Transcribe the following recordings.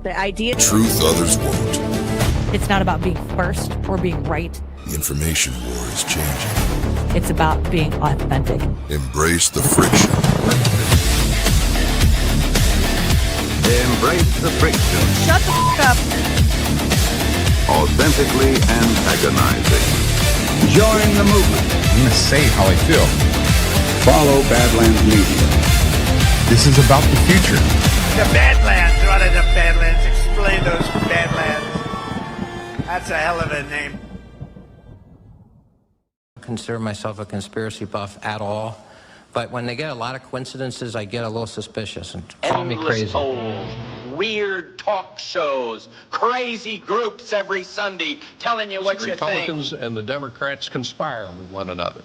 The idea... Truth others won't. It's not about being first or being right. The information war is changing. It's about being authentic. Embrace the friction. Embrace the friction. Shut the f*** up. Authentically antagonizing. Join the movement. I'm going to say how I feel. Follow Badlands Media. This is about the future. The Badlands. What are the Badlands? Explain those Badlands. That's a hell of a name. Consider myself a conspiracy buff at all, but when they get a lot of coincidences, I get a little suspicious and call me crazy. Polls, weird talk shows, crazy groups every Sunday telling you what you think. Republicans and the Democrats conspire with one another,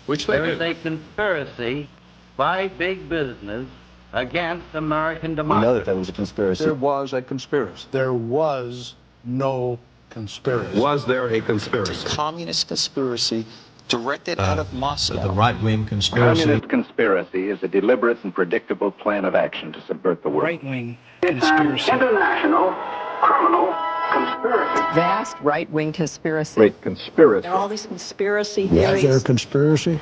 which they do. There is a conspiracy by big business against American democracy. We know that there was a conspiracy. There was a conspiracy. There was no conspiracy. Was there a conspiracy? Communist conspiracy directed out of Moscow. The right-wing conspiracy. Communist conspiracy is a deliberate and predictable plan of action to subvert the world. Right-wing conspiracy. International criminal conspiracy. Vast right-wing conspiracy. Great conspiracy. There are all these conspiracy Was theories. there a conspiracy?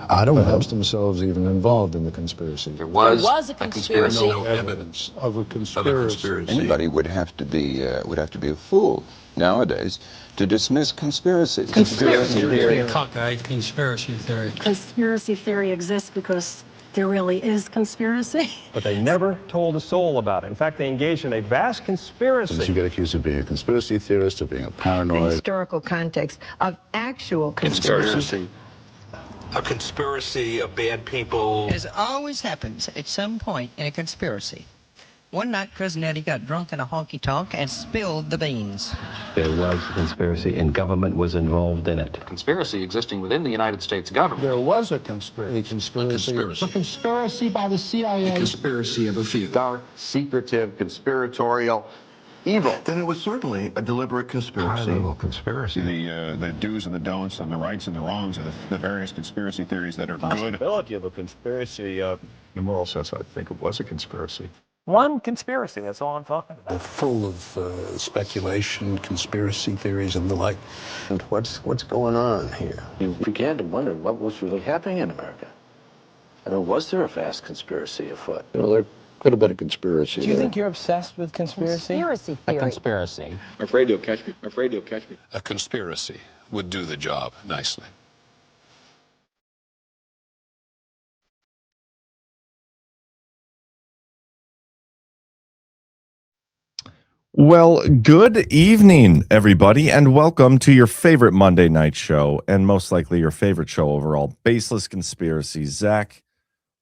I don't know. Perhaps themselves even involved in the conspiracy. There was a conspiracy. No evidence of a conspiracy. Anybody would have to be a fool nowadays to dismiss conspiracies. Conspiracy theory. Cockeyed conspiracy theory. Conspiracy theory exists because there really is conspiracy. But they never told a soul about it. In fact, they engaged in a vast conspiracy. You get accused of being a conspiracy theorist, of being a paranoid. Historical context of actual conspiracy. A conspiracy of bad people. As always happens at some point in a conspiracy. One night, Cousin Eddie got drunk in a honky-tonk and spilled the beans. There was a conspiracy and government was involved in it. Conspiracy existing within the United States government. There was a conspiracy. A conspiracy by the CIA. Conspiracy of a few. Dark, secretive, conspiratorial, evil. Then it was certainly a deliberate conspiracy. High-level conspiracy. The do's and the don'ts and the rights and the wrongs of the various conspiracy theories that are good. Possibility of a conspiracy. In a moral sense, I think it was a conspiracy. One conspiracy, that's all I'm talking about. Full of speculation, conspiracy theories, and the like. And what's going on here? You began to wonder what was really happening in America. I mean, was there a vast conspiracy afoot? There could have been a conspiracy. Do you think you're obsessed with conspiracy? Conspiracy theory. A conspiracy. I'm afraid you'll catch me. I'm afraid you'll catch me. A conspiracy would do the job nicely. Well, good evening, everybody, and welcome to your favorite Monday night show, and most likely your favorite show overall, Baseless Conspiracies. Zach,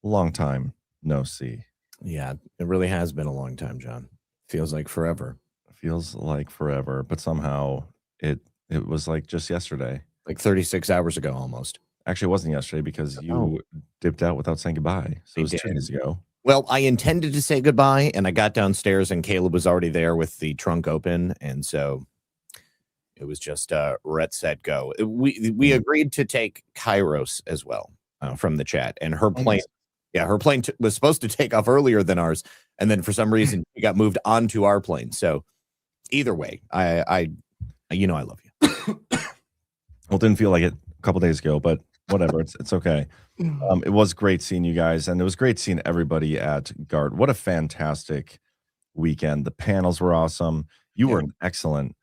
long time no see. Yeah, it really has been a long time, John. Feels like forever. Feels like forever, but somehow it was like just yesterday. Like 36 hours ago, almost. Actually, it wasn't yesterday because you dipped out without saying goodbye. So it was 2 days ago. Well, I intended to say goodbye, and I got downstairs, and Caleb was already there with the trunk open, and so it was just ret, set, go. We agreed to take Kairos as well from the chat, and her plane, was supposed to take off earlier than ours, and then for some reason it got moved onto our plane. So either way, I love you. Well, it didn't feel like it a couple days ago, but whatever, it's okay. It was great seeing you guys, and it was great seeing everybody at GART. What a fantastic weekend. The panels were awesome. You were an excellent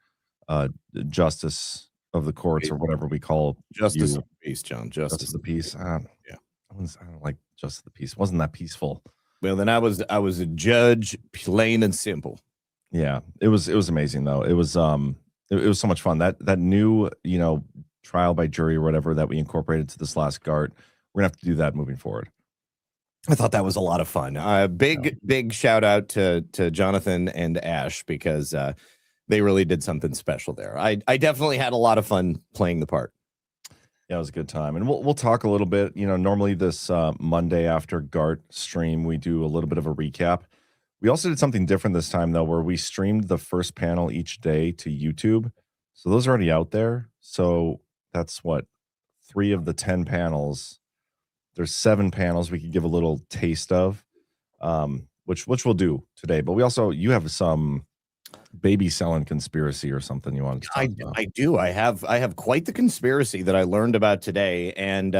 justice of the courts, or whatever we call Justice of the peace, John. Justice of the peace. I don't like justice of the peace. Wasn't that peaceful? Well, then I was a judge, plain and simple. Yeah, it was amazing though. It was so much fun. That new trial by jury or whatever that we incorporated to this last GART. We're gonna have to do that moving forward. I thought that was a lot of fun. Big shout out to Jonathan and Ash, because they really did something special there. I definitely had a lot of fun playing the part. Yeah, it was a good time, and we'll talk a little bit. Normally this Monday after GART stream, we do a little bit of a recap. We also did something different this time though, where we streamed the first panel each day to YouTube. So those are already out there. So that's what, 3 of the 10 panels. There's 7 panels we could give a little taste of. which we'll do today. But you have some baby selling conspiracy or something you want to talk about. I do. I have quite the conspiracy that I learned about today, and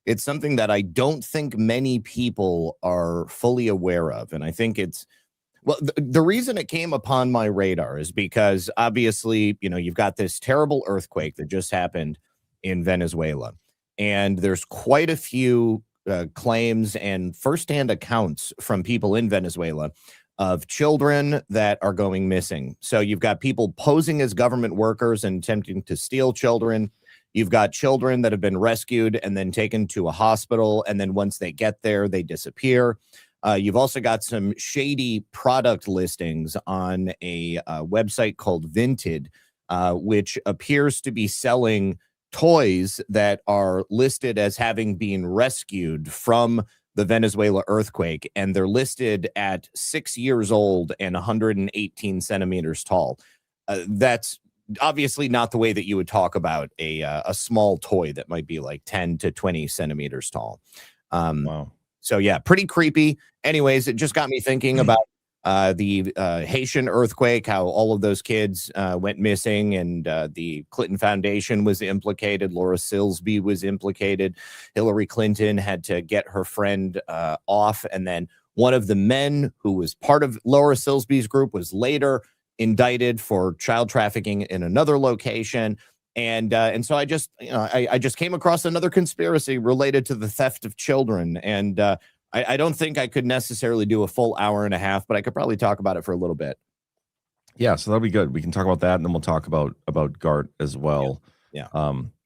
it's something that I don't think many people are fully aware of. And I think it's the reason it came upon my radar is because obviously, you've got this terrible earthquake that just happened in Venezuela, and there's quite a few claims and firsthand accounts from people in Venezuela of children that are going missing. So you've got people posing as government workers and attempting to steal children. You've got children that have been rescued and then taken to a hospital, and then once they get there, they disappear. You've also got some shady product listings on a website called Vinted, which appears to be selling toys that are listed as having been rescued from the Venezuela earthquake, and they're listed at 6 years old and 118 centimeters tall. That's obviously not the way that you would talk about a small toy that might be like 10 to 20 centimeters tall. Wow. So yeah, pretty creepy. Anyways, it just got me thinking about the Haitian earthquake, how all of those kids went missing, and the Clinton Foundation was implicated. Laura Silsby was implicated. Hillary Clinton had to get her friend off, and then one of the men who was part of Laura Silsby's group was later indicted for child trafficking in another location. And so I just, I just came across another conspiracy related to the theft of children. And I don't think I could necessarily do a full hour and a half, but I could probably talk about it for a little bit. Yeah, so that'll be good. We can talk about that, and then we'll talk about GART as well. Yeah.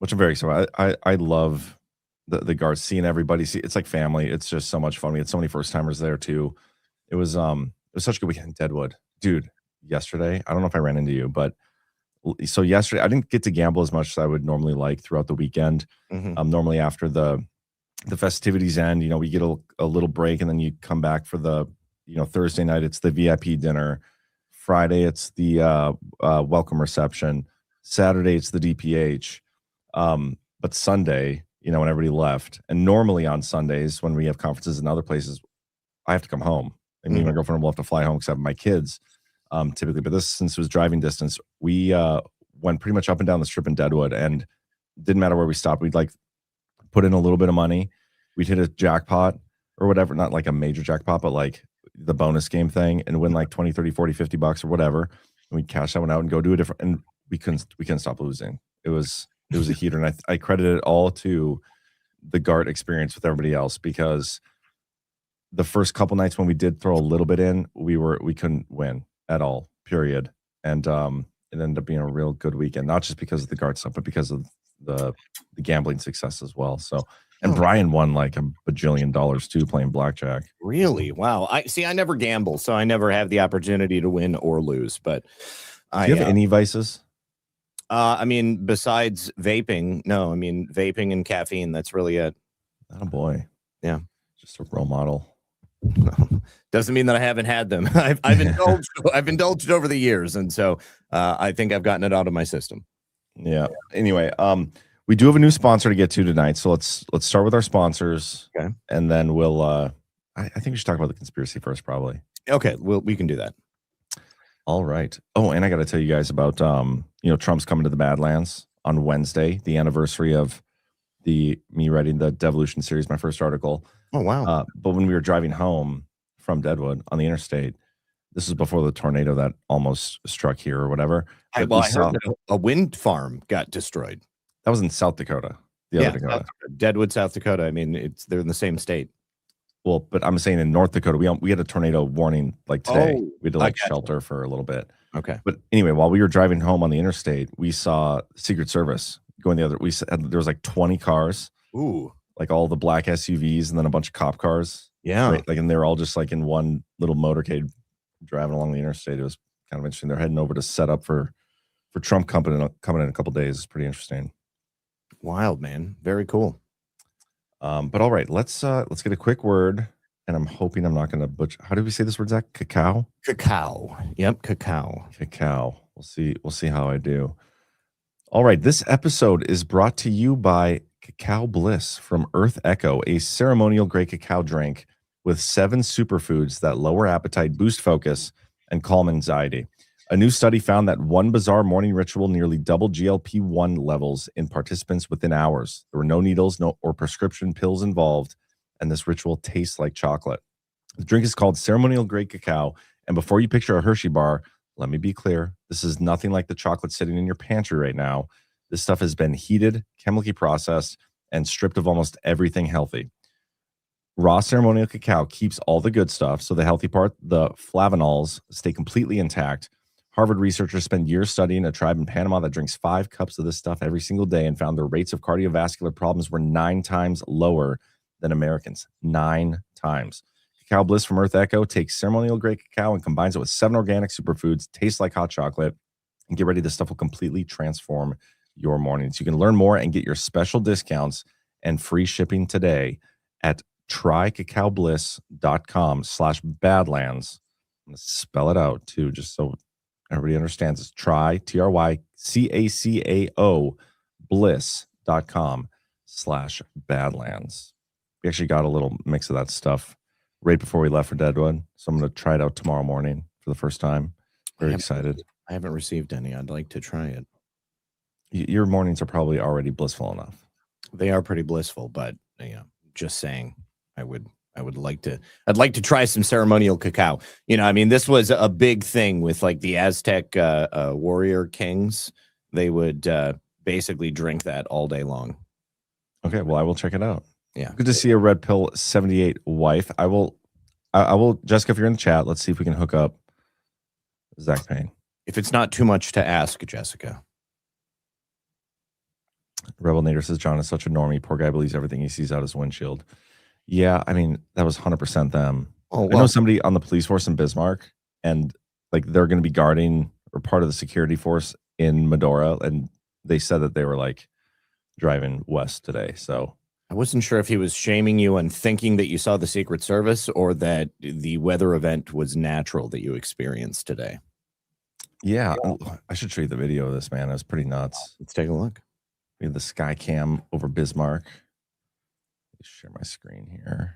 Which I'm very excited. I love the GART, seeing everybody. It's like family. It's just so much fun. We had so many first timers there too. It was such a good weekend in Deadwood, dude. Yesterday, I don't know if I ran into you, but so yesterday I didn't get to gamble as much as I would normally like throughout the weekend. Normally after the festivities end, we get a little break, and then you come back for the Thursday night it's the VIP dinner, Friday it's the welcome reception, Saturday it's the DPH, but Sunday, when everybody left, and normally on Sundays when we have conferences in other places, I have to come home. I mean, my girlfriend will have to fly home because I have my kids. Typically, but this, since it was driving distance, we went pretty much up and down the strip in Deadwood, and didn't matter where we stopped. We'd like put in a little bit of money. We'd hit a jackpot or whatever, not like a major jackpot, but like the bonus game thing, and win like 20, 30, 40, 50 bucks or whatever. And we'd cash that one out and go do a different, and we couldn't stop losing. It was a heater. And I credit it all to the GART experience with everybody else, because the first couple nights when we did throw a little bit in, we couldn't win at all, period. And it ended up being a real good weekend, not just because of the GART stuff, but because of the gambling success as well. So, and Brian won like $1 bajillion too, playing blackjack. Really? Wow. I never gamble, so I never have the opportunity to win or lose. But do you have any vices? I mean, besides vaping, no. I mean, vaping and caffeine, that's really it. Oh boy. Yeah. Just a role model. Doesn't mean that I haven't had them. I've indulged over the years, and so I think I've gotten it out of my system. Yeah. Anyway, we do have a new sponsor to get to tonight, so let's start with our sponsors, okay, and then we'll. I think we should talk about the conspiracy first, probably. Okay, we can do that. All right. Oh, and I got to tell you guys about Trump's coming to the Badlands on Wednesday, the anniversary of me writing the Devolution series, my first article. Oh, wow. But when we were driving home from Deadwood on the interstate, this is before the tornado that almost struck here or whatever. I heard that a wind farm got destroyed. That was in South Dakota. The other Dakota. Deadwood, South Dakota. I mean, they're in the same state. Well, but I'm saying in North Dakota, we had a tornado warning like today. Oh, we had to shelter for a little bit. Okay. But anyway, while we were driving home on the interstate, we saw Secret Service going the other. There was like 20 cars. Ooh. Like all the black SUVs and then a bunch of cop cars. Yeah. Right? Like, and they were all just like in one little motorcade driving along the interstate. It was kind of interesting. They're heading over to set up for Trump coming in a couple days. It's pretty interesting. Wild, man. Very cool. But all right, let's get a quick word, and I'm hoping I'm not going to butcher. How did we say this word, Zach? Cacao. Yep, cacao. We'll see how I do. All right, this episode is brought to you by Cacao Bliss from Earth Echo, a ceremonial grade cacao drink with 7 superfoods that lower appetite, boost focus, and calm anxiety. A new study found that one bizarre morning ritual nearly doubled GLP-1 levels in participants within hours. There were no needles, or prescription pills involved, and this ritual tastes like chocolate. The drink is called ceremonial grade cacao, and before you picture a Hershey bar, let me be clear, this is nothing like the chocolate sitting in your pantry right now. This stuff has been heated, chemically processed, and stripped of almost everything healthy. Raw ceremonial cacao keeps all the good stuff, so the healthy part, the flavanols, stay completely intact. Harvard researchers spent years studying a tribe in Panama that drinks 5 cups of this stuff every single day and found their rates of cardiovascular problems were 9 times lower than Americans. 9 times. Cacao Bliss from Earth Echo takes ceremonial grade cacao and combines it with 7 organic superfoods, tastes like hot chocolate, and get ready. This stuff will completely transform your mornings. You can learn more and get your special discounts and free shipping today at trycacaobliss.com/badlands. I'm going to spell it out too, just so everybody understands. It's trycacao bliss.com/badlands. We actually got a little mix of that stuff right before we left for Deadwood, so I'm going to try it out tomorrow morning for the first time. Very excited. I haven't received any. I'd like to try it. Your mornings are probably already blissful enough. They are pretty blissful, but just saying, I'd like to try some ceremonial cacao. I mean, this was a big thing with like the Aztec warrior kings. They would basically drink that all day long. Okay, well, I will check it out. Yeah. Good to see a Red Pill 78 wife. I will, Jessica, if you're in the chat, let's see if we can hook up Zach Paine. If it's not too much to ask, Jessica. Rebel Nader says, John is such a normie. Poor guy believes everything he sees out his windshield. Yeah, I mean, that was 100% them. Oh, well. I know somebody on the police force in Bismarck, and like they're going to be guarding or part of the security force in Medora, and they said that they were like driving west today. So I wasn't sure if he was shaming you and thinking that you saw the Secret Service or that the weather event was natural that you experienced today. Yeah, I should show you the video of this, man. It was pretty nuts. Let's take a look. We have the sky cam over Bismarck. Let's share my screen here.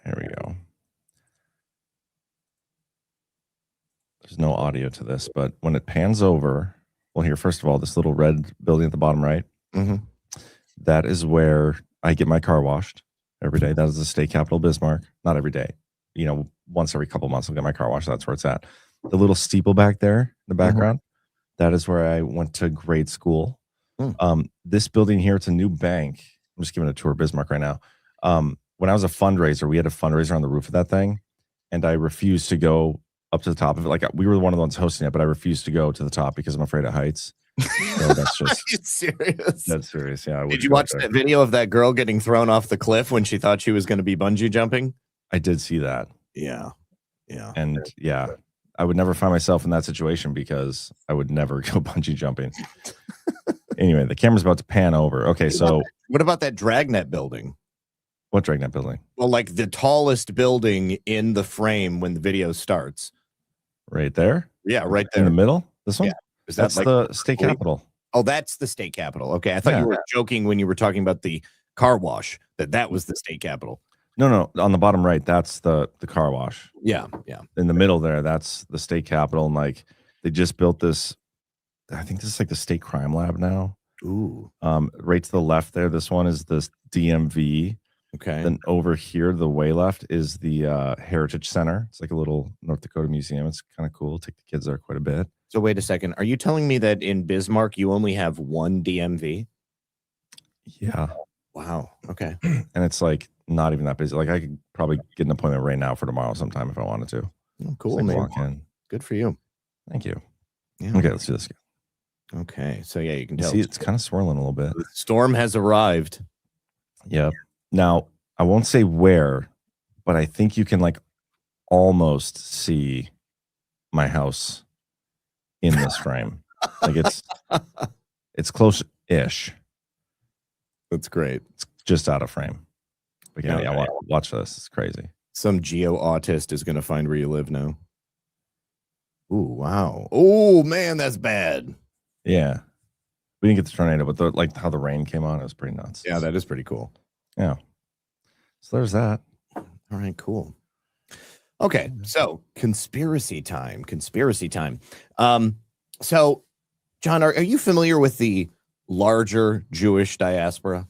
There we go. There's no audio to this, but when it pans over, well, here, first of all, this little red building at the bottom right, that is where I get my car washed every day. That is the state capital, Bismarck. Not every day. Once every couple months, I'll get my car washed. That's where it's at. The little steeple back there in the background, that is where I went to grade school. This building here, it's a new bank. I'm just giving a tour of Bismarck right now. When I was a fundraiser, we had a fundraiser on the roof of that thing, and I refused to go up to the top of it. Like, we were one of the ones hosting it, but I refused to go to the top because I'm afraid of heights. So that's just Are you serious? That's serious. Yeah. Did you watch that video of that girl getting thrown off the cliff when she thought she was going to be bungee jumping? I did see that. Yeah. Yeah. And yeah, I would never find myself in that situation because I would never go bungee jumping. Anyway, the camera's about to pan over. Okay, so what about that Dragnet building? What Dragnet building? Well, like the tallest building in the frame when the video starts. Right there? Yeah, right there. In the middle? This one? Yeah. Is that That's the state capitol. Oh, that's the state capitol. Okay. I thought you were joking when you were talking about the car wash, that was the state capitol. No. On the bottom right, that's the car wash. Yeah, yeah. In the middle there, that's the state capitol. And like they just built this, I think this is like the state crime lab now. Ooh. Right to the left there, this one is the DMV. Okay. Then over here, the way left is the Heritage Center. It's like a little North Dakota museum. It's kind of cool. Take the kids there quite a bit. So wait a second. Are you telling me that in Bismarck you only have one DMV? Yeah. Wow. Okay. And it's like not even that busy. Like I could probably get an appointment right now for tomorrow sometime if I wanted to. Oh, cool, like man. Walk in. Good for you. Thank you. Yeah. Okay, let's do this again. Okay. So yeah, you can You tell. see, it's kind of swirling a little bit. The storm has arrived. Yep. Now, I won't say where, but I think you can like almost see my house in this frame. Like it's close-ish. That's great. It's just out of frame. But yeah, watch this. It's crazy. Some geo-autist is going to find where you live now. Ooh, wow. Oh, man, that's bad. Yeah. We didn't get the tornado, but like how the rain came on, it was pretty nuts. Yeah, that is pretty cool. Yeah. So there's that. All right, cool. Okay, so conspiracy time. So, John, are you familiar with the larger Jewish diaspora?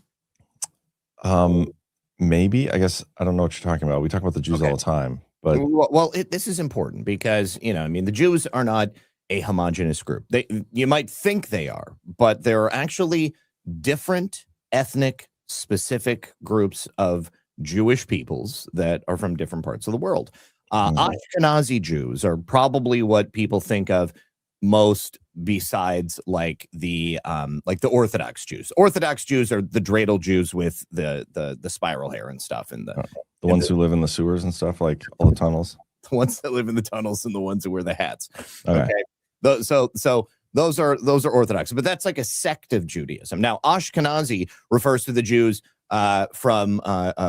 Maybe. I guess I don't know what you're talking about. We talk about the Jews all the time, but well, this is important because the Jews are not a homogenous group. You might think they are, but there are actually different ethnic specific groups of Jewish peoples that are from different parts of the world. Ashkenazi Jews are probably what people think of most, besides like the Orthodox Jews. Orthodox Jews are the dreidel Jews with the spiral hair and stuff, and the ones who live in the sewers and stuff, like all the tunnels. The ones that live in the tunnels and the ones who wear the hats. Okay. So those are Orthodox, but that's like a sect of Judaism. Now, Ashkenazi refers to the Jews from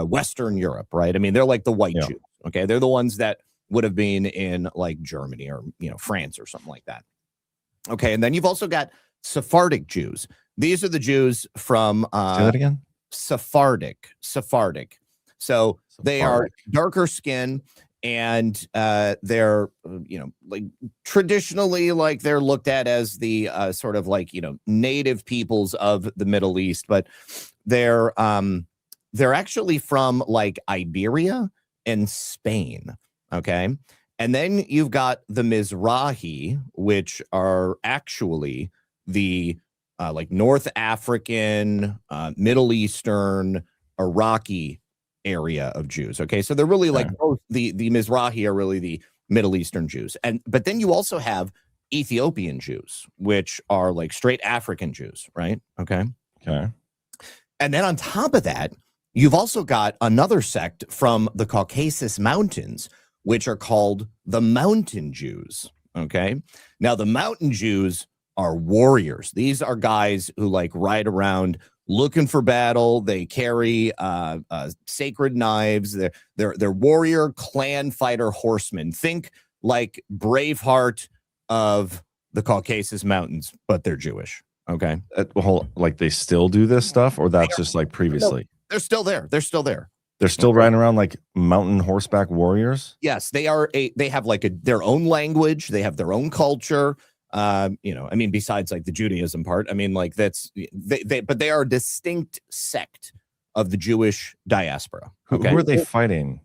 Western Europe, right? I mean, they're like the white Jews. Okay, they're the ones that would have been in like Germany or France or something like that. Okay, and then you've also got Sephardic Jews. These are the Jews from say that again. Sephardic. So they are darker skin, and they're like traditionally like they're looked at as the sort of like native peoples of the Middle East, but they're actually from like Iberia and Spain. Okay. And then you've got the Mizrahi, which are actually the like North African, Middle Eastern, Iraqi area of Jews. Okay. So they're really like both the Mizrahi are really the Middle Eastern Jews. But then you also have Ethiopian Jews, which are like straight African Jews, right? Okay. Okay. And then on top of that, you've also got another sect from the Caucasus Mountains, which are called the Mountain Jews. Okay. Now, the Mountain Jews are warriors. These are guys who like ride around looking for battle. They carry sacred knives. They're warrior, clan fighter horsemen. Think like Braveheart of the Caucasus Mountains, but they're Jewish. Okay. Like they still do this stuff, or that's just like previously? No, they're still there. They're still there. They're still riding around like mountain horseback warriors. Yes, they are. They have like their own language. They have their own culture. I mean, besides like the Judaism part, I mean, like that's but they are a distinct sect of the Jewish diaspora. Okay? Who are they fighting?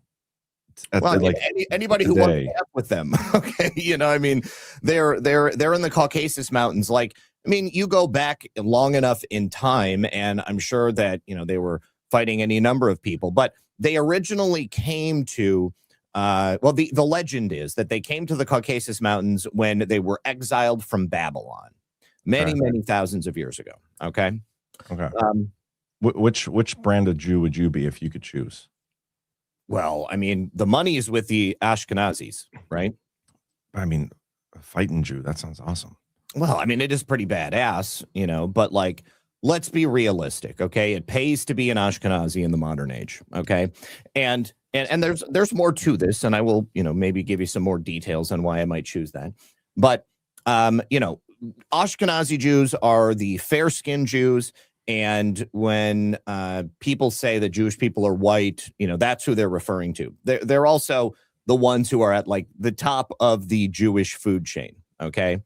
Anybody who wants to have with them. Okay, I mean, they're in the Caucasus Mountains. Like, I mean, you go back long enough in time, and I'm sure that they were fighting any number of people, but they originally came to. The legend is that they came to the Caucasus Mountains when they were exiled from Babylon many thousands of years ago. Okay. Which brand of Jew would you be if you could choose? Well, I mean, the money is with the Ashkenazis, right? I mean, a fighting Jew, that sounds awesome. Well, I mean, it is pretty badass, but like, let's be realistic. Okay. It pays to be an Ashkenazi in the modern age. Okay. And there's more to this, and I will, maybe give you some more details on why I might choose that. But, Ashkenazi Jews are the fair-skinned Jews, and when people say that Jewish people are white, that's who they're referring to. They're also the ones who are at like the top of the Jewish food chain. Okay,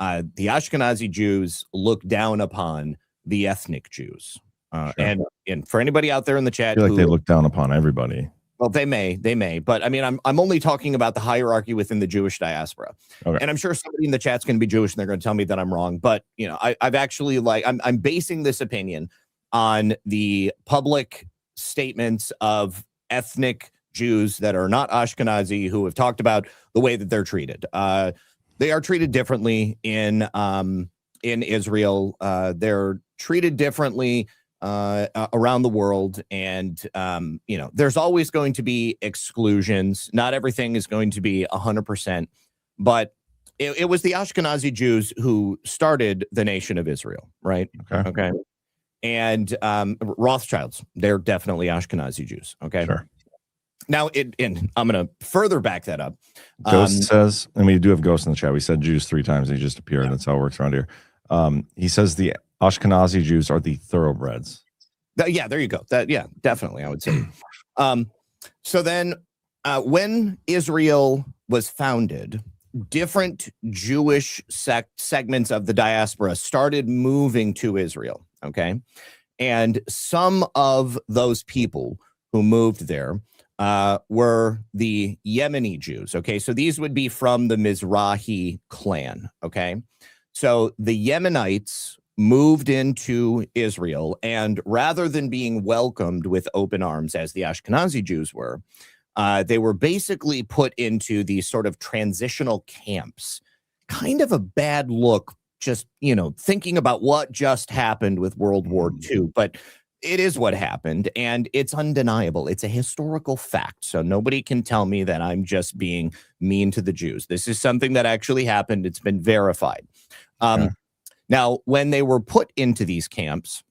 the Ashkenazi Jews look down upon the ethnic Jews, and for anybody out there in the chat, I feel like they look down upon everybody. Well, they may, but I mean, I'm only talking about the hierarchy within the Jewish diaspora. Okay. And I'm sure somebody in the chat's going to be Jewish and they're going to tell me that I'm wrong. But I've actually I'm basing this opinion on the public statements of ethnic Jews that are not Ashkenazi who have talked about the way that they're treated. They are treated differently in Israel. They're treated differently around the world, and there's always going to be exclusions. Not everything is going to be 100%, but it was the Ashkenazi Jews who started the nation of Israel, right? Okay. And Rothschilds, they're definitely Ashkenazi Jews. Okay. Sure. Now, and I'm going to further back that up. Ghost says, and we do have Ghost in the chat. We said Jews 3 times. He just appeared. That's how it works around here. He says the Ashkenazi Jews are the thoroughbreds. Yeah, there you go. Yeah, definitely, I would say. So then, when Israel was founded, different Jewish segments of the diaspora started moving to Israel. Okay, and some of those people who moved there were the Yemenite Jews. Okay, so these would be from the Mizrahi clan. Okay, so the Yemenites moved into Israel, and rather than being welcomed with open arms as the Ashkenazi Jews were, they were basically put into these sort of transitional camps. Kind of a bad look, just, thinking about what just happened with World War II, but it is what happened, and it's undeniable. It's a historical fact, so nobody can tell me that I'm just being mean to the Jews. This is something that actually happened. It's been verified. Now, when they were put into these camps,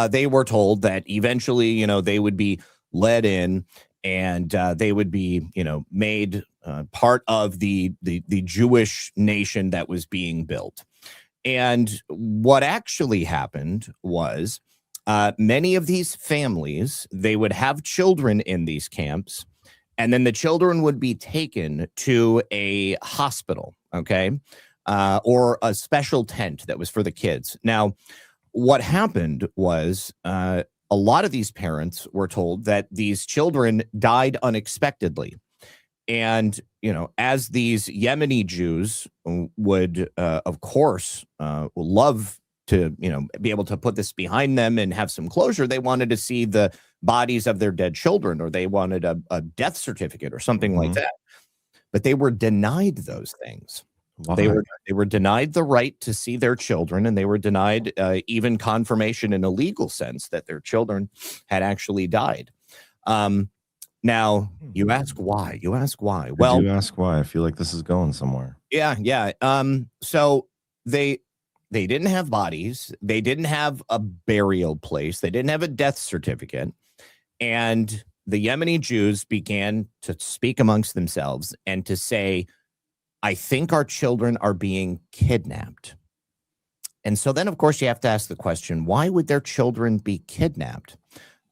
they were told that eventually, they would be led in, and they would be, made part of the Jewish nation that was being built. And what actually happened was many of these families, they would have children in these camps, and then the children would be taken to a hospital, okay, or a special tent that was for the kids. Now, what happened was a lot of these parents were told that these children died unexpectedly. And, as these Yemeni Jews would, of course, love to, be able to put this behind them and have some closure, they wanted to see the bodies of their dead children, or they wanted a death certificate or something like that. But they were denied those things. Why? They were denied the right to see their children, and they were denied even confirmation in a legal sense that their children had actually died. Now, you ask why? Well, you ask why? I feel like this is going somewhere. Yeah. So they didn't have bodies. They didn't have a burial place. They didn't have a death certificate. And the Yemeni Jews began to speak amongst themselves and to say, I think our children are being kidnapped. And so then, of course, you have to ask the question, why would their children be kidnapped?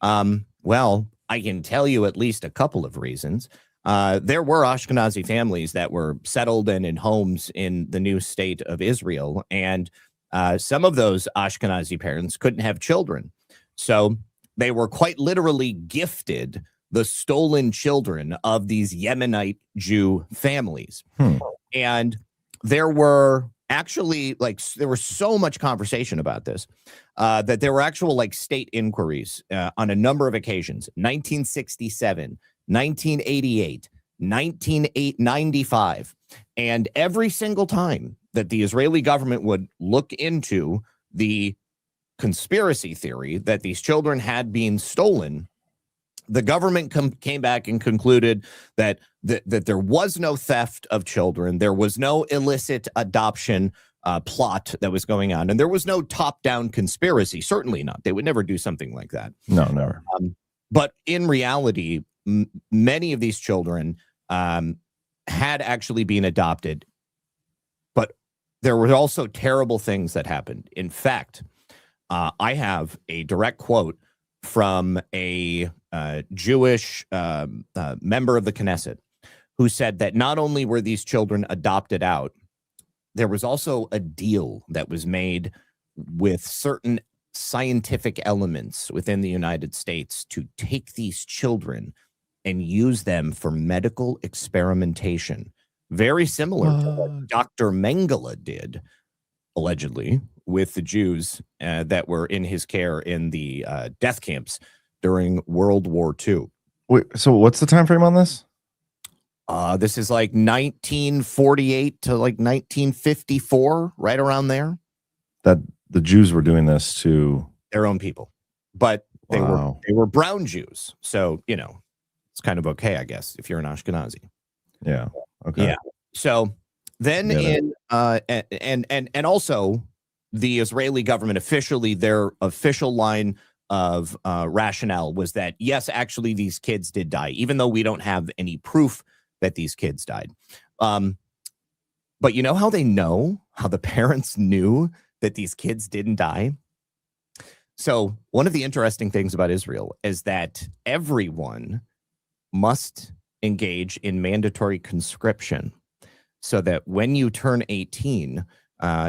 Well, I can tell you at least a couple of reasons. There were Ashkenazi families that were settled and in homes in the new state of Israel. And some of those Ashkenazi parents couldn't have children. So they were quite literally gifted the stolen children of these Yemenite Jew families. And there were actually, there was so much conversation about this that there were actual state inquiries on a number of occasions. 1967, 1988, 1995, and every single time that the Israeli government would look into the conspiracy theory that these children had been stolen, the government came back and concluded that there was no theft of children, there was no illicit adoption plot that was going on, and there was no top-down conspiracy. Certainly not. They would never do something like that. No, never. But in reality, many of these children had actually been adopted, but there were also terrible things that happened. In fact, I have a direct quote from a Jewish member of the Knesset who said that not only were these children adopted out, there was also a deal that was made with certain scientific elements within the United States to take these children and use them for medical experimentation. Very similar to what Dr. Mengele did, allegedly, with the Jews that were in his care in the death camps during World War II. Wait, so what's the time frame on this? This is 1948 to 1954, right around there. That the Jews were doing this to their own people, but they were brown Jews, so it's kind of okay, I guess, if you're an Ashkenazi. Yeah. Okay. Yeah. So then and also the Israeli government officially, their official line of rationale was that, yes, actually these kids did die, even though we don't have any proof that these kids died. But you know how they know, how the parents knew that these kids didn't die. So one of the interesting things about Israel is that everyone must engage in mandatory conscription, so that when you turn 18,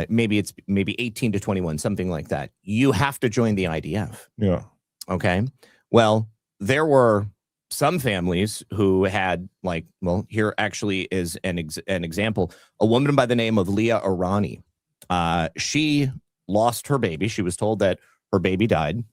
maybe 18 to 21, something like that, you have to join the IDF. Yeah. Okay. Well, there were some families who had, like, well, here actually is an example. A woman by the name of Leah Arani. She lost her baby. She was told that her baby died.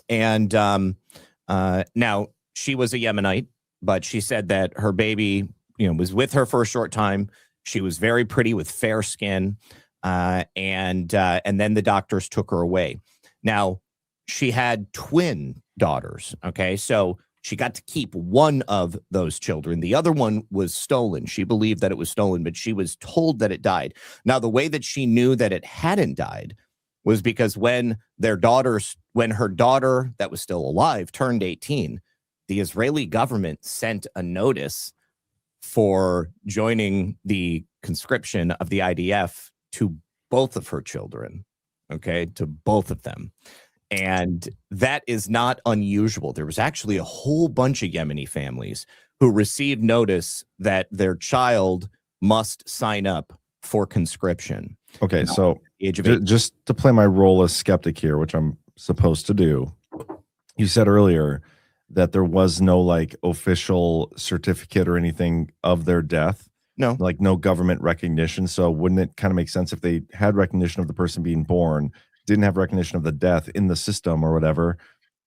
And now she was a Yemenite, but she said that her baby, was with her for a short time. She was very pretty with fair skin. And then the doctors took her away. Now, she had twin daughters. Okay. So she got to keep one of those children. The other one was stolen. She believed that it was stolen, but she was told that it died. Now, the way that she knew that it hadn't died was because when her daughter that was still alive turned 18, the Israeli government sent a notice for joining the conscription of the IDF to both of her children. Okay, to both of them. And that is not unusual. There was actually a whole bunch of Yemeni families who received notice that their child must sign up for conscription. Okay, so age of just to play my role as skeptic here, which I'm supposed to do, you said earlier that there was no like official certificate or anything of their death. No, like no government recognition. So wouldn't it kind of make sense if they had recognition of the person being born, didn't have recognition of the death in the system or whatever?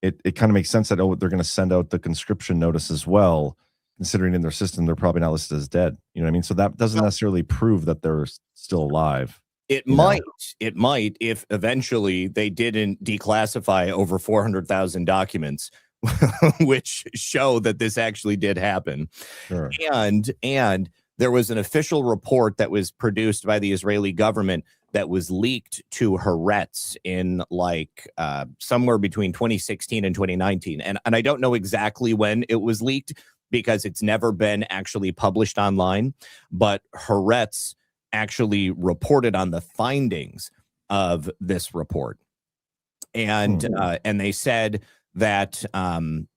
It kind of makes sense that, they're going to send out the conscription notice as well, considering in their system they're probably not listed as dead. You know what I mean? So that doesn't necessarily prove that they're still alive. It might if eventually they didn't declassify over 400,000 documents, which show that this actually did happen. Sure. And there was an official report that was produced by the Israeli government that was leaked to Haaretz in somewhere between 2016 and 2019. And I don't know exactly when it was leaked because it's never been actually published online, but Haaretz actually reported on the findings of this report. And they said that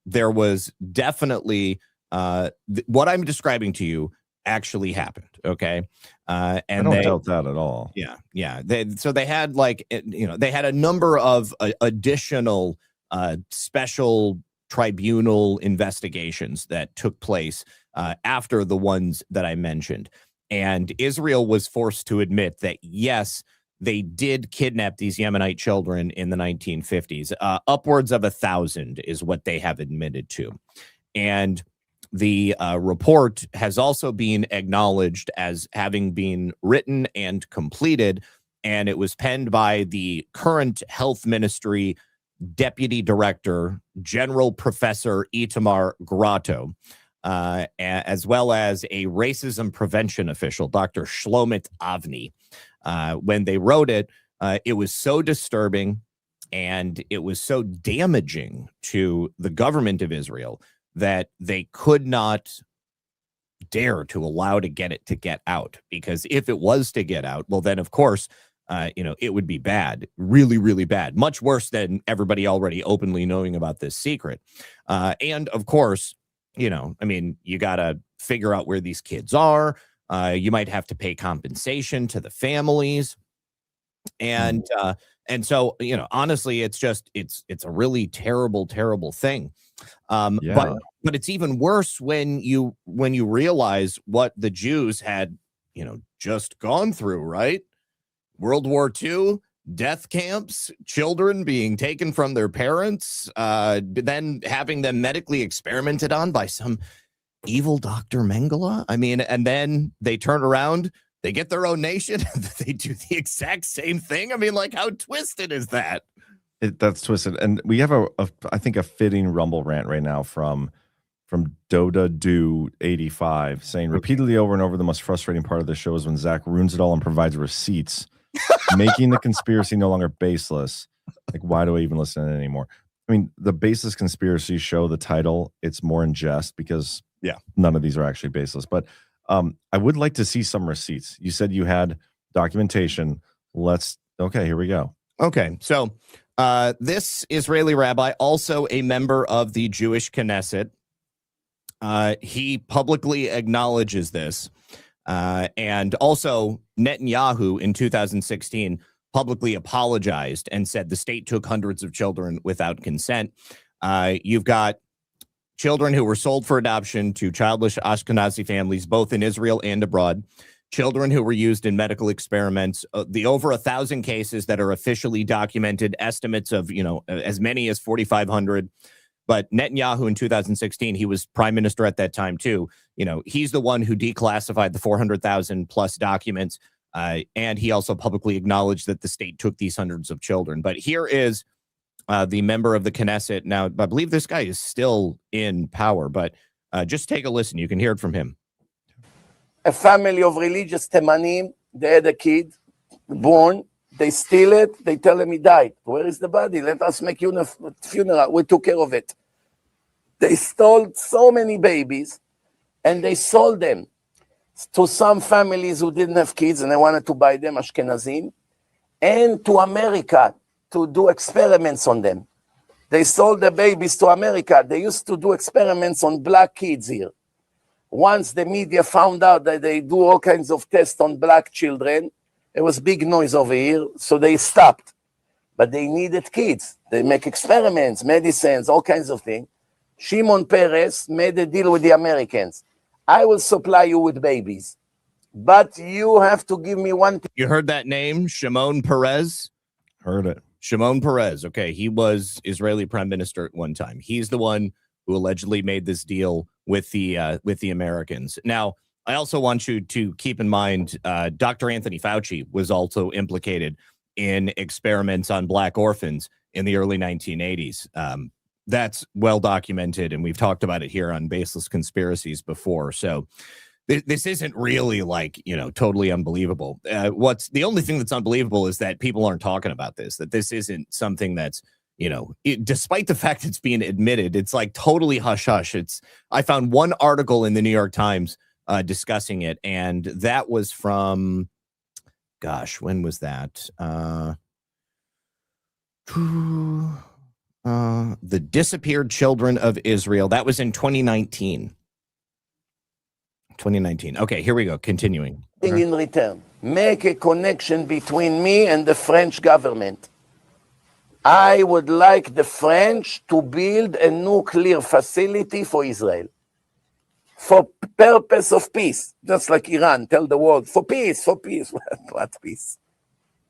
there was definitely what I'm describing to you actually happened. Okay. And I don't doubt that at all. Yeah. So they had they had a number of additional special tribunal investigations that took place after the ones that I mentioned. And Israel was forced to admit that, yes, they did kidnap these Yemenite children in the 1950s. Upwards of 1,000 is what they have admitted to. And the report has also been acknowledged as having been written and completed, and it was penned by the current health ministry deputy director, General Professor Itamar Grotto, as well as a racism prevention official, Dr. Shlomit Avni. When they wrote it, it was so disturbing and it was so damaging to the government of Israel that they could not dare to allow it to get out. Because if it was to get out, well, then, of course, it would be bad, really, really bad, much worse than everybody already openly knowing about this secret. And, of course, you got to figure out where these kids are. You might have to pay compensation to the families. And so, honestly, it's a really terrible, terrible thing. But it's even worse when you realize what the Jews had, just gone through, right? World War II, death camps, children being taken from their parents, then having them medically experimented on by some evil Dr. Mengele. I mean, and then they turn around, they get their own nation, they do the exact same thing. I mean, how twisted is that? That's twisted. And we have I think a fitting Rumble rant right now from Doda Do 85 saying repeatedly over and over, the most frustrating part of the show is when Zach ruins it all and provides receipts, making the conspiracy no longer baseless. Why do I even listen to it anymore? I mean, the Baseless Conspiracies show, the title, it's more in jest because none of these are actually baseless. But I would like to see some receipts. You said you had documentation. Let's Okay, here we go. Okay, so this Israeli rabbi, also a member of the Jewish Knesset, he publicly acknowledges this. And also Netanyahu in 2016 publicly apologized and said the state took hundreds of children without consent. You've got children who were sold for adoption to childless Ashkenazi families, both in Israel and abroad. Children who were used in medical experiments, the over 1,000 cases that are officially documented, estimates of, as many as 4,500. But Netanyahu in 2016, he was prime minister at that time too. He's the one who declassified the 400,000 plus documents. And he also publicly acknowledged that the state took these hundreds of children. But here is the member of the Knesset. Now, I believe this guy is still in power, but just take a listen. You can hear it from him. A family of religious Temanim, they had a kid born, they steal it, they tell him he died. Where is the body? Let us make funeral. We took care of it. They stole so many babies and they sold them to some families who didn't have kids and they wanted to buy them, Ashkenazim, and to America to do experiments on them. They sold the babies to America. They used to do experiments on black kids here. Once the media found out that they do all kinds of tests on black children, there was big noise over here, so they stopped. But they needed kids. They make experiments, medicines, all kinds of things. Shimon Peres made a deal with the Americans. I will supply you with babies, but you have to give me one thing. You heard that name, Shimon Peres? Heard it. Shimon Peres. Okay, he was Israeli prime minister at one time. He's the one who allegedly made this deal with the Americans. Now, I also want you to keep in mind, Dr. Anthony Fauci was also implicated in experiments on black orphans in the early 1980s. That's well documented, and we've talked about it here on Baseless Conspiracies before. So this isn't really totally unbelievable. What's the only thing that's unbelievable is that people aren't talking about this, that this isn't something that's, despite the fact it's being admitted, it's like totally hush hush. I found one article in the New York Times discussing it, and that was from, when was that? The Disappeared Children of Israel. That was in 2019. 2019. Okay, here we go. Continuing. In return, make a connection between me and the French government. I would like the French to build a nuclear facility for Israel for purpose of peace, just like Iran. Tell the world, for peace, for peace. What peace?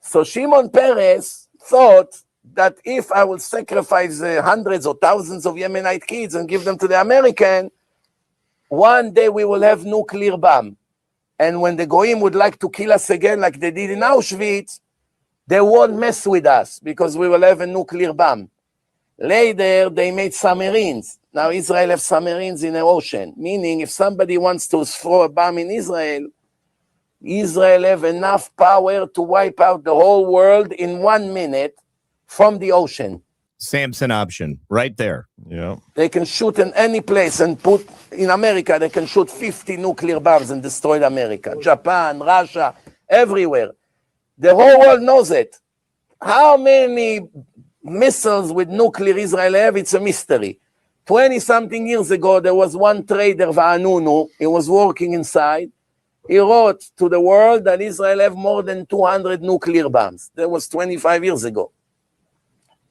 So Shimon Peres thought that if I will sacrifice hundreds or thousands of Yemenite kids and give them to the American, one day we will have nuclear bomb. And when the Goyim would like to kill us again like they did in Auschwitz, they won't mess with us because we will have a nuclear bomb. Later, they made submarines. Now Israel has submarines in the ocean, meaning if somebody wants to throw a bomb in Israel, Israel have enough power to wipe out the whole world in 1 minute from the ocean. Samson option right there. Yeah. They can shoot in any place and put in America, they can shoot 50 nuclear bombs and destroy America. Japan, Russia, everywhere. The whole world knows it. How many missiles with nuclear Israel have? It's a mystery. 20-something years ago, there was one trader, Va'anunu. He was working inside. He wrote to the world that Israel have more than 200 nuclear bombs. That was 25 years ago.